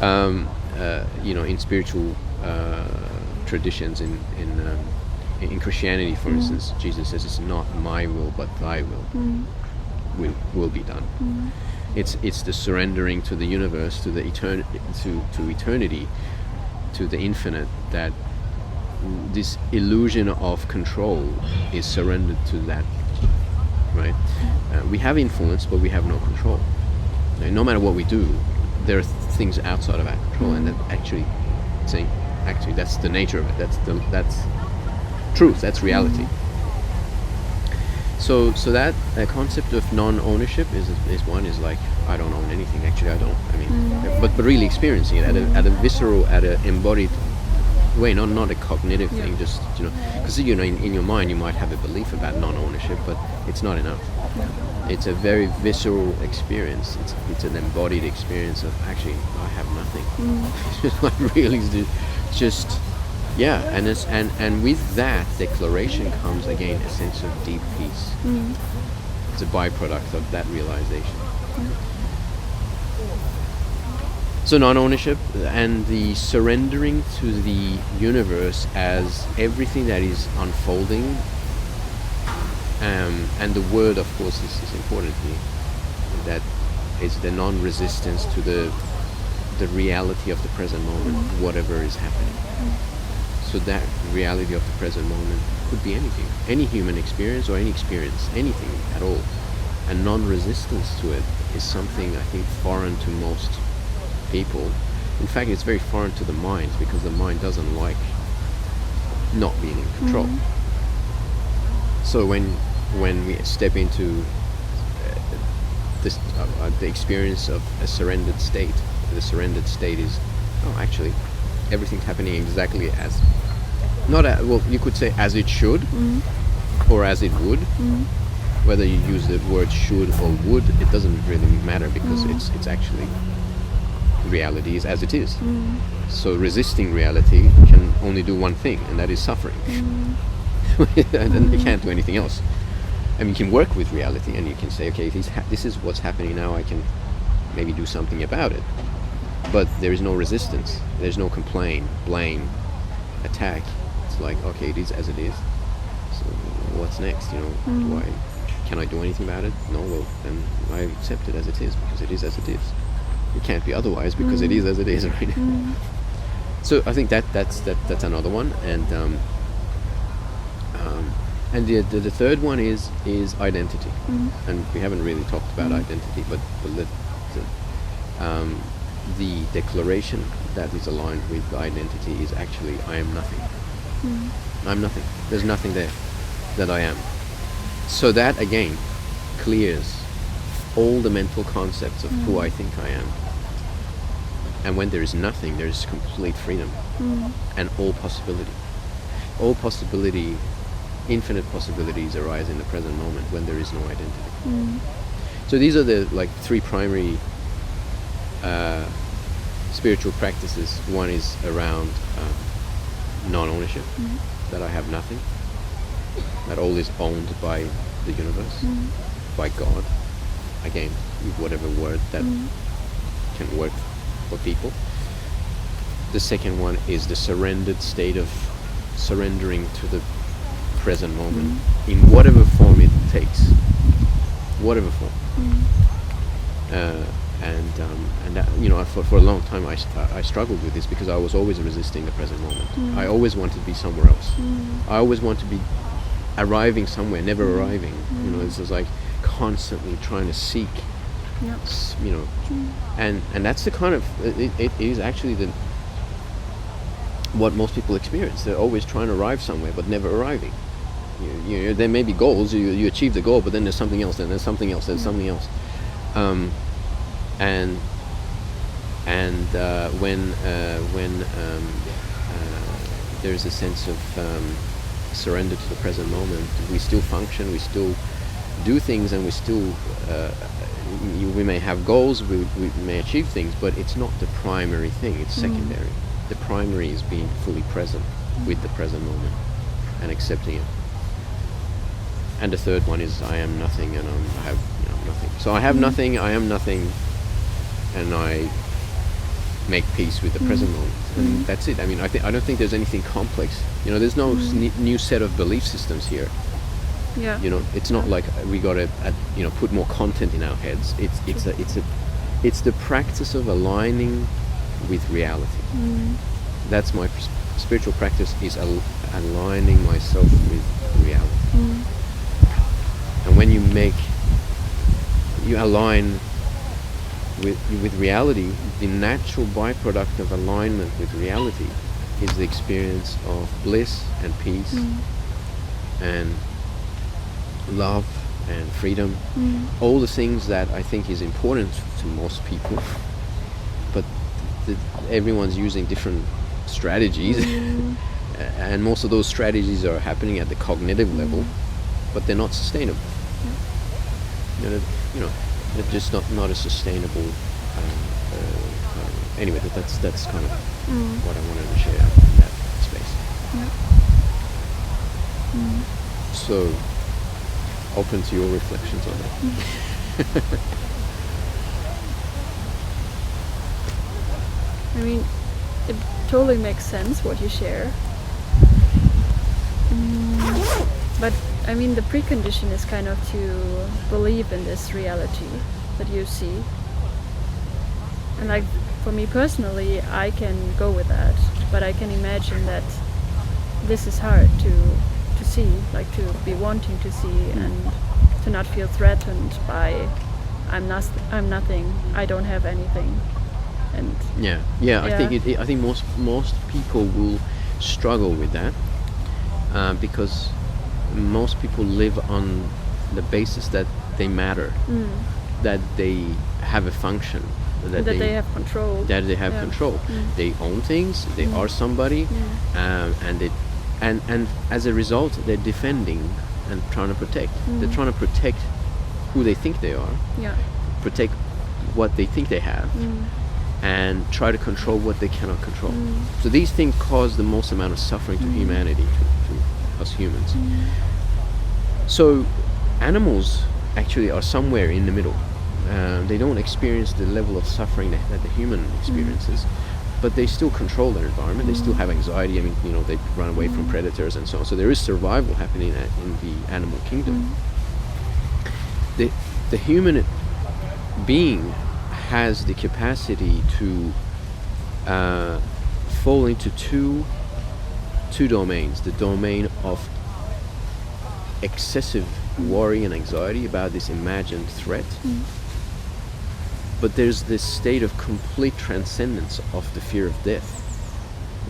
in spiritual traditions, in Christianity, for instance, Jesus says it's not my will but thy will be done. It's the surrendering to the universe, to the to eternity, to the infinite, that this illusion of control is surrendered to that, right? We have influence, but we have no control. No matter what we do, there are things outside of our control, and that actually that's the nature of it. That's truth. That's reality. So that concept of non-ownership is one, is like, I don't own anything. Actually, I don't. I mean, but really experiencing it at a visceral, at an embodied way, not a cognitive thing. Just because in your mind you might have a belief about non-ownership, but it's not enough. It's a very visceral experience. It's an embodied experience of, actually, I have nothing. I really do. Just and with that declaration comes again a sense of deep peace. It's a byproduct of that realization. So non-ownership and the surrendering to the universe as everything that is unfolding, and the word, of course, is important here. That is the non-resistance to the reality of the present moment, whatever is happening. So that reality of the present moment could be anything, any human experience or any experience, anything at all. And non-resistance to it is something I think foreign to most people. In fact, it's very foreign to the mind, because the mind doesn't like not being in control. So when we step into this the experience of a surrendered state, the surrendered state is, actually everything's happening exactly as, you could say as it should, or as it would. Whether you use the word should or would, it doesn't really matter, because it's actually, reality is as it is. So resisting reality can only do one thing, and that is suffering. And then you can't do anything else. and you can work with reality, and you can say, okay, this is what's happening now. I can maybe do something about it. But there is no resistance. There's no complaint, blame, attack. It's like, okay, it is as it is. So what's next? Can I do anything about it? No. Well, then I accept it as it is, because it is as it is. It can't be otherwise, because it is as it is, right? So I think that's another one, and the third one is identity, and we haven't really talked about identity, but the declaration that is aligned with identity is actually, I am nothing. I'm nothing. There's nothing there that I am. So that again clears all the mental concepts of who I think I am. And when there is nothing, there is complete freedom and all possibility. All possibility, infinite possibilities arise in the present moment when there is no identity. So these are the three primary spiritual practices. One is around non-ownership, that I have nothing, that all is owned by the universe, by God, again, with whatever word that can work for people. The second one is the surrendered state of surrendering to the present moment in whatever form it takes, whatever form. And that, for a long time I struggled with this, because I was always resisting the present moment. I always wanted to be somewhere else. I always wanted to be arriving somewhere, never arriving. This was like constantly trying to seek. And that's the kind of it is actually what most people experience. They're always trying to arrive somewhere but never arriving. There may be goals, you achieve the goal, but then there's something else, then there's something else, there's something else. When there's a sense of surrender to the present moment, we still function, we still do things, and we still we may have goals, we may achieve things, but it's not the primary thing, it's secondary. The primary is being fully present with the present moment and accepting it. And the third one is, I am nothing, and I have nothing. So I have nothing, I am nothing, and I make peace with the present moment, and that's it. I mean, I don't think there's anything complex. There's no new set of belief systems here. Yeah. It's not like we gotta put more content in our heads. It's the practice of aligning with reality. That's my spiritual practice, is aligning myself with reality. And when you align with reality, the natural byproduct of alignment with reality is the experience of bliss and peace and love and freedom. All the things that I think is important to most people, but everyone's using different strategies and most of those strategies are happening at the cognitive level, but they're not sustainable. They're just not a sustainable. Anyway, that's kind of what I wanted to share in that space. So, open to your reflections on that. I mean, it totally makes sense what you share. But I mean, the precondition is kind of to believe in this reality that you see. And for me personally, I can go with that, but I can imagine that this is hard to see, to be wanting to see and to not feel threatened by I'm nothing, I don't have anything. And I think most people will struggle with that because most people live on the basis that they matter, that they have a function, that they have control, they own things, they are somebody, and as a result they're defending and trying to protect. They're trying to protect who they think they are, protect what they think they have, and try to control what they cannot control. So these things cause the most amount of suffering to humanity, to us humans. So Animals actually are somewhere in the middle. They don't experience the level of suffering that the human experiences, but they still control their environment. They still have anxiety. I mean, they run away from predators and so on. So there is survival happening in the animal kingdom. The human being has the capacity to fall into two domains: the domain of excessive worry and anxiety about this imagined threat, but there's this state of complete transcendence of the fear of death,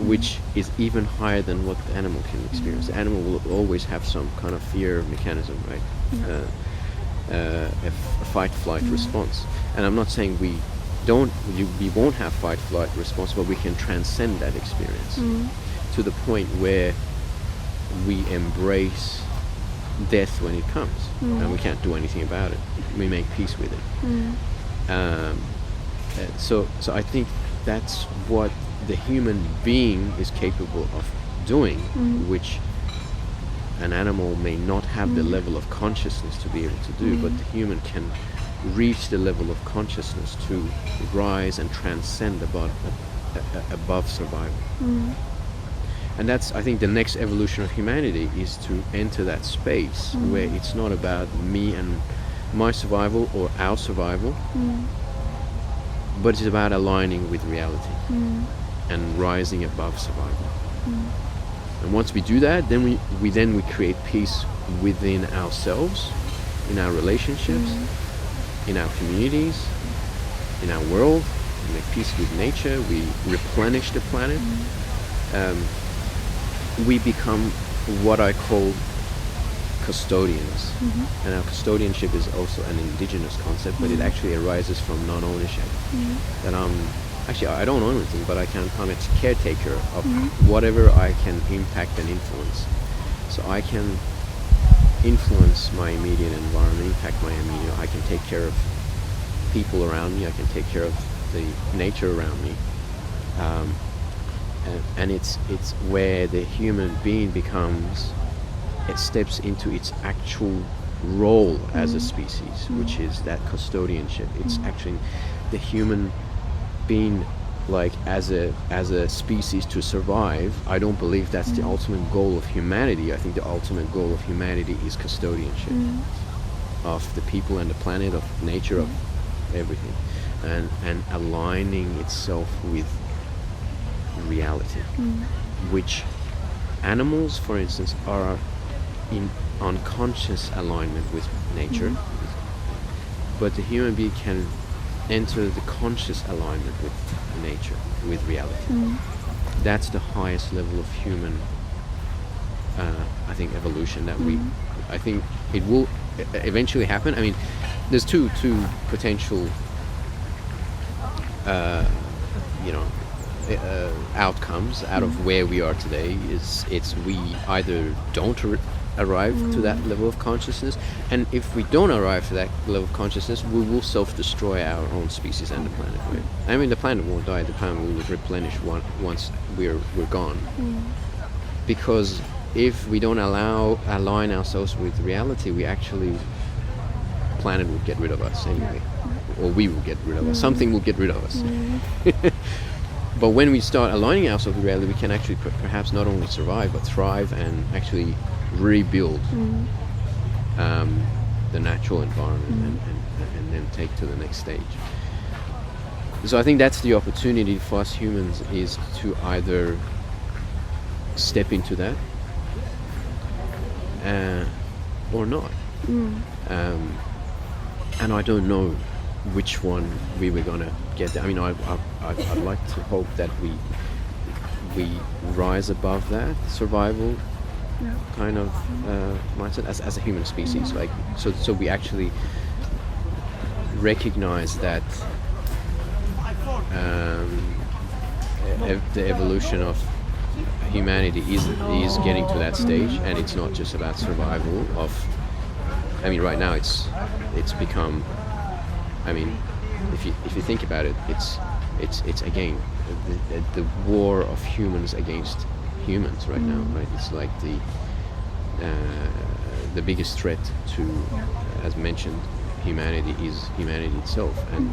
which is even higher than what the animal can experience. The animal will always have some kind of fear mechanism, right? A fight-flight response. And I'm not saying we won't have fight-flight response, but we can transcend that experience to the point where we embrace death when it comes, and we can't do anything about it. We make peace with it. So I think that's what the human being is capable of doing, which an animal may not have the level of consciousness to be able to do, but the human can reach the level of consciousness to rise and transcend above survival. And that's, I think, the next evolution of humanity, is to enter that space where it's not about me and my survival or our survival, but it's about aligning with reality and rising above survival. And once we do that, then we create peace within ourselves, in our relationships, in our communities, in our world. We make peace with nature. We replenish the planet. We become what I call custodians. And our custodianship is also an indigenous concept, but it actually arises from non-ownership. That I don't own anything, but I'm a caretaker of whatever I can impact and influence. So I can influence my immediate environment, impact my immediate. I can take care of people around me. I can take care of the nature around me. And it's where the human being it steps into its actual role as a species, which is that custodianship. It's actually the human being, like, as a species to survive. I don't believe that's the ultimate goal of humanity. I think the ultimate goal of humanity is custodianship of the people and the planet, of nature, of everything, and aligning itself with reality, which animals, for instance, are in unconscious alignment with nature, but the human being can enter the conscious alignment with nature, with reality. That's the highest level of human, I think, evolution that I think it will eventually happen. I mean, there's two potential outcomes out of where we are today. It's we either don't arrive to that level of consciousness, and if we don't arrive to that level of consciousness, we will self-destroy our own species and the planet. Right? I mean, the planet won't die. The planet will replenish once we're gone. Because if we don't align ourselves with reality, planet will get rid of us anyway, or we will get rid of us. Something will get rid of us. But when we start aligning ourselves with reality, we can actually perhaps not only survive but thrive and actually rebuild the natural environment and then take to the next stage. So I think that's the opportunity for us humans, is to either step into that or not. And I don't know which one we were gonna get there. I mean, I'd like to hope that we rise above that survival kind of mindset as a human species. Like, so we actually recognize that the evolution of humanity is getting to that stage, and it's not just about survival of. I mean, right now it's become. I mean, if you think about it, it's again the war of humans against humans right now, right? It's like the biggest threat to, as mentioned, humanity is humanity itself, and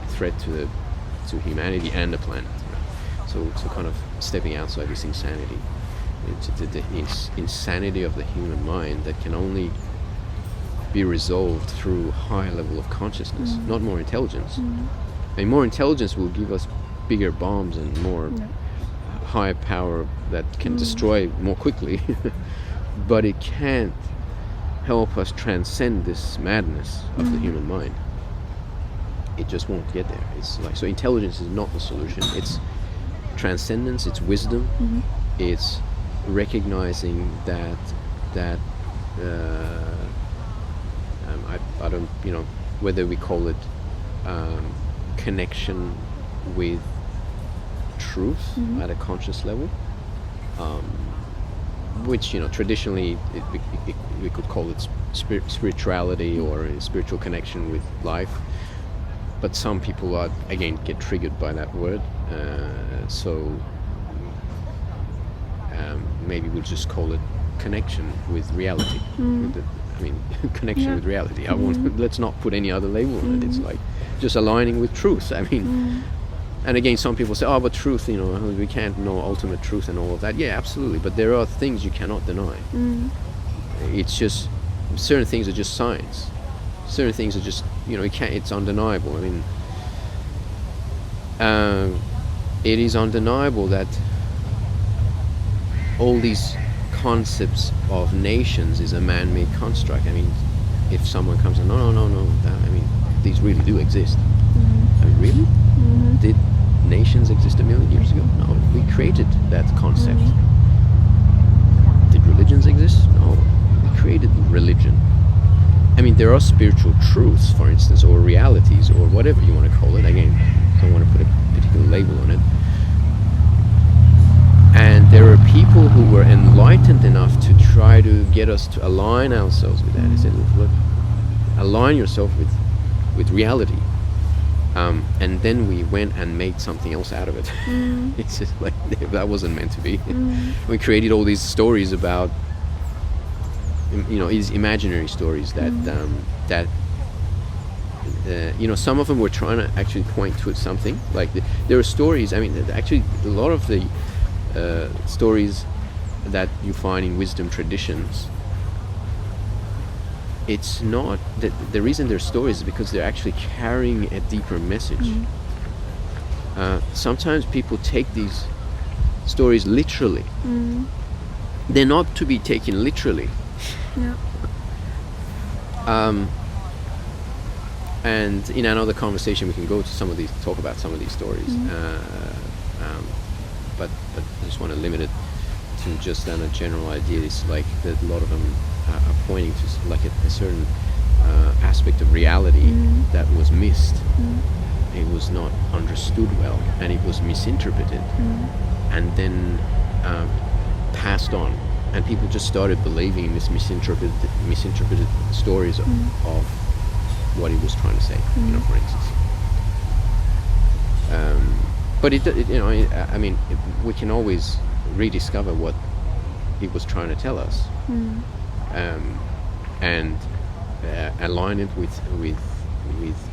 threat to humanity and the planet. So kind of stepping outside this insanity, into the insanity of the human mind that can only be resolved through higher level of consciousness, not more intelligence. And more intelligence will give us bigger bombs and more high power that can destroy more quickly, but it can't help us transcend this madness of the human mind. It just won't get there. It's like, so intelligence is not the solution. It's transcendence, it's wisdom, it's recognizing that I don't, whether we call it connection with truth at a conscious level, which traditionally we could call it spirituality or a spiritual connection with life, but some people are, again, get triggered by that word, so maybe we'll just call it connection with reality. Connection with reality. Let's not put any other label on it. It's like just aligning with truth. And again, some people say, but truth, we can't know ultimate truth and all of that. Yeah, absolutely. But there are things you cannot deny. It's just, certain things are just science. Certain things are just, it's undeniable. It is undeniable that all these concepts of nations is a man-made construct. If someone comes and no, these really do exist. Really? Did nations exist a million years ago? No, we created that concept. Did religions exist? No, we created religion. There are spiritual truths, for instance, or realities, or whatever you want to call it. Again, don't want to put a particular label on it. And there are people who were enlightened enough to try to get us to align ourselves with that. They said, look, align yourself with reality. And then we went and made something else out of it. It's just like, that wasn't meant to be. We created all these stories about, these imaginary stories that, some of them were trying to actually point to something. Like there are stories, actually a lot of the stories that you find in wisdom traditions, it's not that the reason they're stories is because they're actually carrying a deeper message. Sometimes people take these stories literally. They're not to be taken literally. And in another conversation we can go to talk about some of these stories. But I just want to limit it to just a general idea. It's like that a lot of them are pointing to like a certain aspect of reality that was missed. It was not understood well, and it was misinterpreted, and then passed on, and people just started believing in this misinterpreted stories of what he was trying to say, for instance. But we can always rediscover what he was trying to tell us, and align it with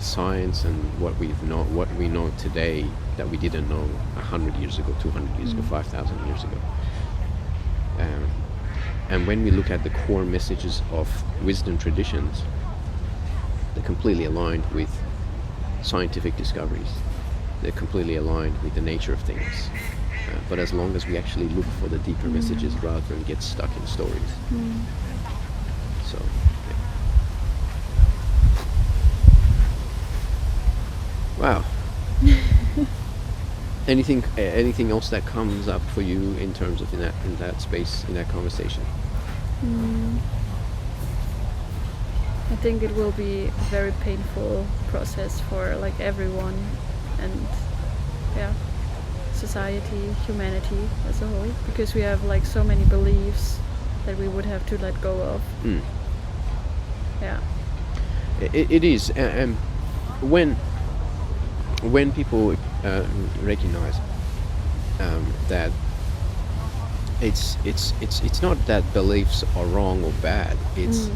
science and what we know today that we didn't know 100 years ago, 200 years ago, 5,000 years ago. And when we look at the core messages of wisdom traditions, they're completely aligned with scientific discoveries. They're completely aligned with the nature of things. But as long as we actually look for the deeper messages rather than get stuck in stories. So, wow. Anything else that comes up for you in terms of in that space, in that conversation? I think it will be a very painful process for like everyone, and society, humanity as a whole, because we have like so many beliefs that we would have to let go of. It is, and when people recognize that it's not that beliefs are wrong or bad. It's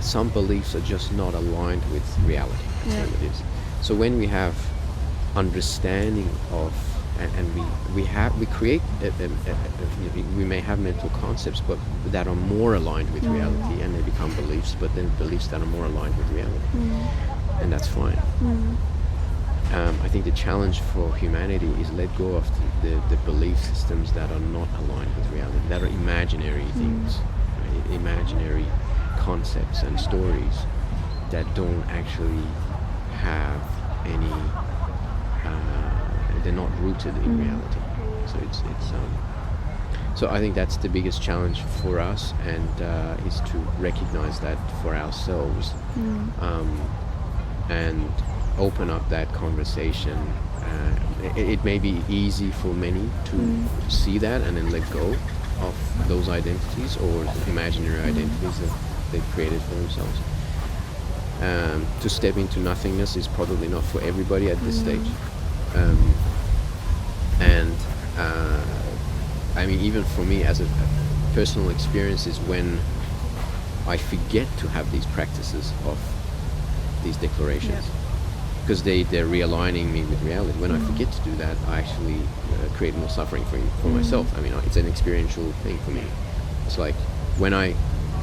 some beliefs are just not aligned with reality. That's Yeah. what it is. So when we have understanding of and we create we may have mental concepts but that are more aligned with reality, and they become beliefs, but then beliefs that are more aligned with reality, and that's fine. I think the challenge for humanity is let go of the belief systems that are not aligned with reality, that are imaginary things, right? Imaginary concepts and stories that don't actually have any they're not rooted in reality. So it's so I think that's the biggest challenge for us, and is to recognize that for ourselves, and open up that conversation. It may be easy for many to see that and then let go of those identities or imaginary identities that they've created for themselves. To step into nothingness is probably not for everybody at this stage. And I mean, even for me as a personal experience is when I forget to have these practices of these declarations, because they're realigning me with reality. When I forget to do that, I actually create more suffering for myself. I mean, it's an experiential thing for me. It's like when I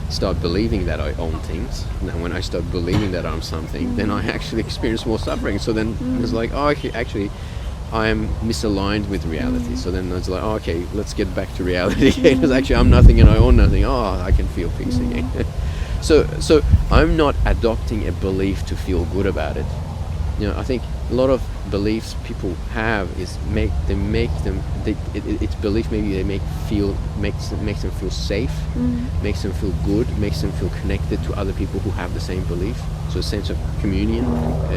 start believing that I own things, and when I start believing that I'm something, then I actually experience more suffering. So then it's like, oh, okay, actually I am misaligned with reality. So then it's like, oh, okay, let's get back to reality. Because actually I'm nothing and I own nothing. Oh, I can feel peace again. So I'm not adopting a belief to feel good about it. You know, I think a lot of beliefs people have is it's belief maybe they makes them feel safe, makes them feel good, makes them feel connected to other people who have the same belief. So a sense of communion,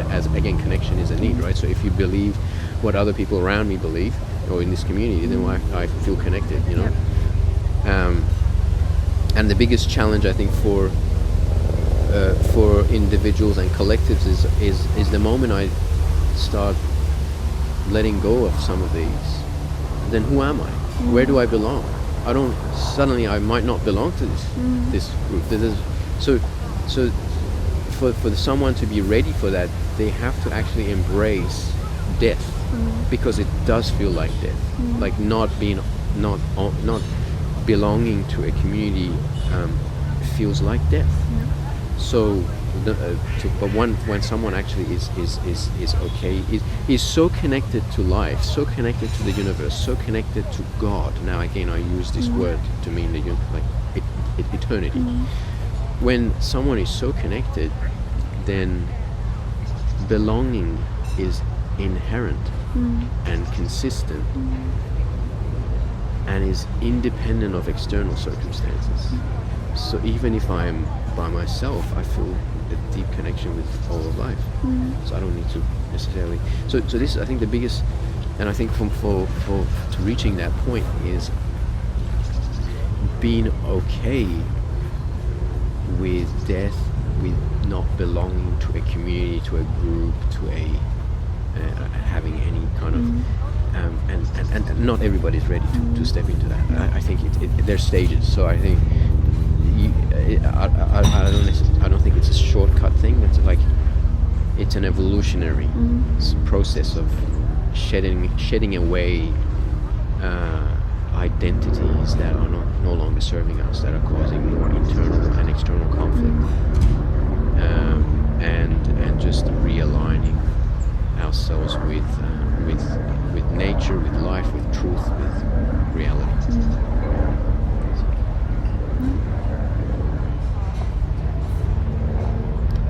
as again, connection is a need, right? So if you believe what other people around me believe, or in this community, then I feel connected, you know. And the biggest challenge I think for individuals and collectives is the moment I start letting go of some of these, then who am I? Where do I belong? Suddenly I might not belong to this group. So for someone to be ready for that, they have to actually embrace death, because it does feel like death, like not belonging to a community feels like death. So, but when someone actually is okay, is so connected to life, so connected to the universe, so connected to God. Now again, I use this word to mean eternity. When someone is so connected, then belonging is inherent and consistent, and is independent of external circumstances. So even if I'm by myself, I feel a deep connection with all of life. So I don't need to necessarily. So this, I think, the biggest, and I think for to reaching that point is being okay with death, with not belonging to a community, to a group, to a having any kind of and not everybody's ready to step into that. I think there's stages. So I think I don't think it's a shortcut thing. It's like it's an evolutionary process of shedding away identities that are no longer serving us, that are causing more internal and external conflict, and just realigning ourselves with nature, with life, with truth, with reality.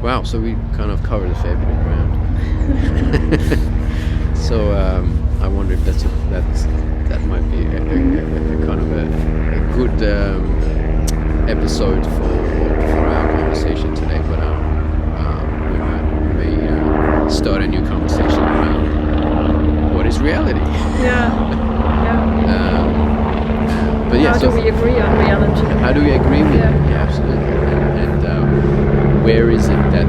Wow, so we kind of covered a fair bit of ground. So I wonder if that might be a kind of a good episode for our conversation today. But we may start a new conversation about what is reality. But yeah, how do we agree on reality? How do we agree with it? Yeah, absolutely. And where is it that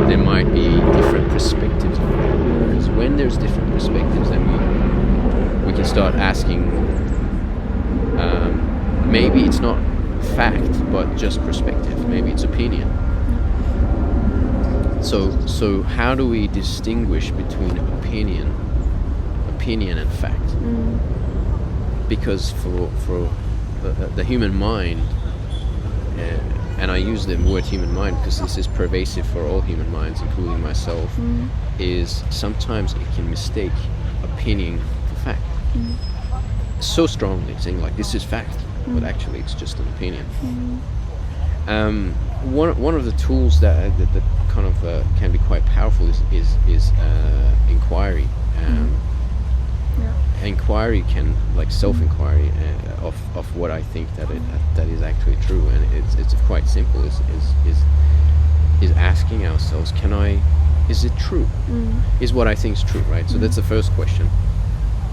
there might be different perspectives on it? Because when there's different perspectives, then we can start asking maybe it's not fact but just perspective, maybe it's opinion. So how do we distinguish between opinion and fact? Because for the human mind, and I use the word human mind because this is pervasive for all human minds, including myself, is sometimes it can mistake opinion for fact. So strongly, saying like this is fact, but actually it's just an opinion. One of the tools that kind of can be quite powerful is inquiry. Inquiry can, like self-inquiry of what I think that is actually true, and it's quite simple. Is asking ourselves, is it true? Is what I think is true, right? So that's the first question.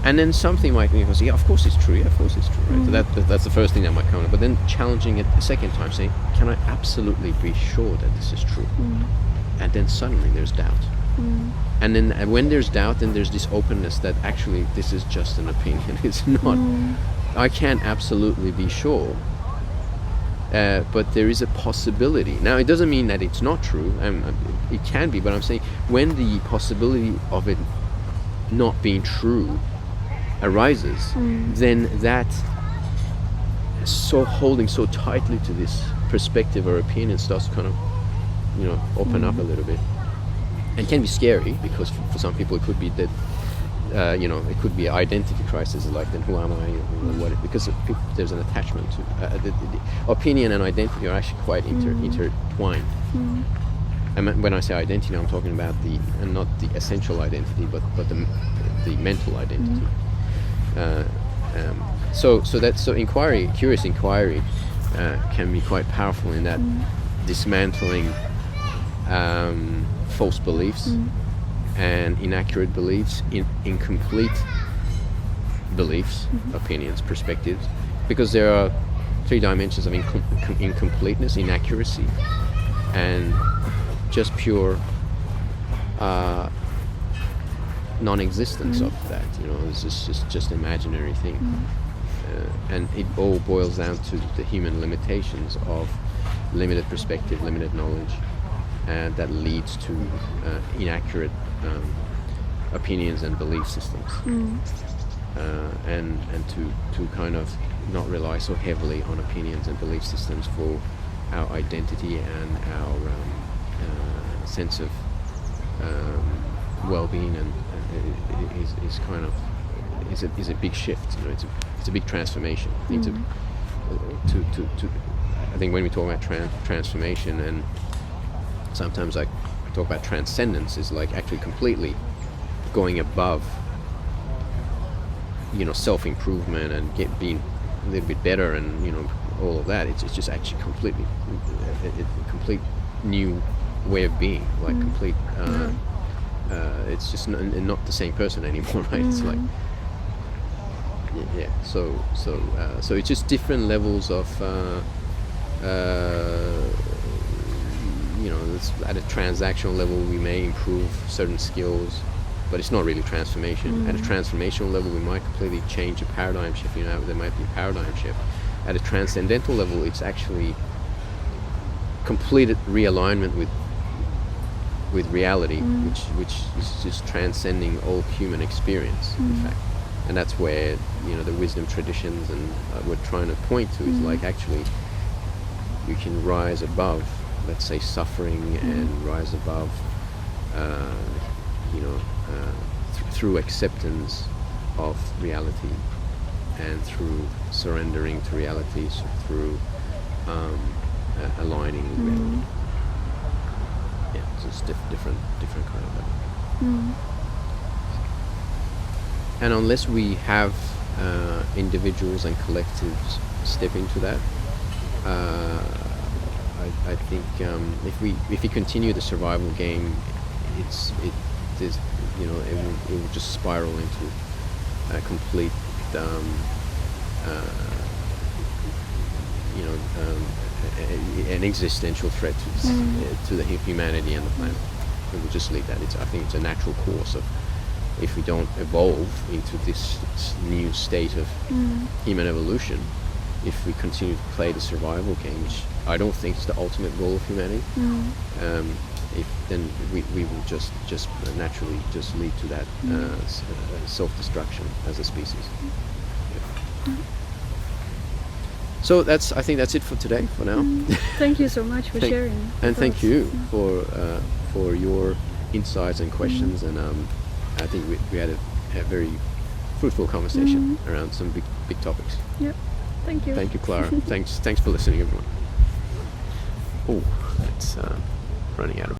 And then something might be, yeah, of course it's true, right? So that's the first thing that might come up. But then challenging it a second time, saying, can I absolutely be sure that this is true? And then suddenly there's doubt. And then when there's doubt, then there's this openness that actually this is just an opinion. It's not, I can't absolutely be sure. But there is a possibility. Now, it doesn't mean that it's not true. It can be, but I'm saying when the possibility of it not being true arises, then that holding so tightly to this perspective or opinion starts to kind of, open up a little bit. And can be scary because for some people it could be that, it could be identity crisis, like then who am I? Because there's an attachment to the opinion and identity are actually quite intertwined. And when I say identity, I'm talking about not the essential identity, but the mental identity. So inquiry, curious inquiry, can be quite powerful in that dismantling false beliefs and inaccurate beliefs, incomplete beliefs, opinions, perspectives, because there are 3 dimensions of incompleteness, inaccuracy, and just pure non-existence of that. It's just imaginary thing. And it all boils down to the human limitations of limited perspective, limited knowledge, and that leads to inaccurate opinions and belief systems. And to kind of not rely so heavily on opinions and belief systems for our identity and our sense of well-being, and is kind of is a big shift. It's a big transformation. I think I think when we talk about transformation, and sometimes I talk about transcendence, is like actually completely going above, self-improvement and being a little bit better, and all of that. It's just actually completely a complete new way of being, like complete. It's just not the same person anymore, right? It's like so it's just different levels of it's at a transactional level we may improve certain skills, but it's not really transformation. At a transformational level we might completely change a paradigm shift. There might be a paradigm shift. At a transcendental level it's actually complete realignment with reality, which is just transcending all human experience, in fact. And that's where the wisdom traditions and we're trying to point to is like actually you can rise above, let's say, suffering, and rise above through acceptance of reality, and through surrendering to reality, so through aligning with reality. Yeah, so it's different kind of level. And unless we have individuals and collectives step into that, I think if we continue the survival game, it will just spiral into a complete an existential threat to the humanity and the planet. It will just leave that. I think it's a natural course of, if we don't evolve into this new state of human evolution, if we continue to play the survival game, which I don't think is the ultimate goal of humanity. If then we will just naturally just lead to that self-destruction as a species. Yeah. So I think that's it for today, for now. Thank you so much for sharing. And thank you for your insights and questions. And I think we had a very fruitful conversation around some big topics. Yep. Thank you. Thank you, Clara. Thanks for listening, everyone. Oh, it's running out of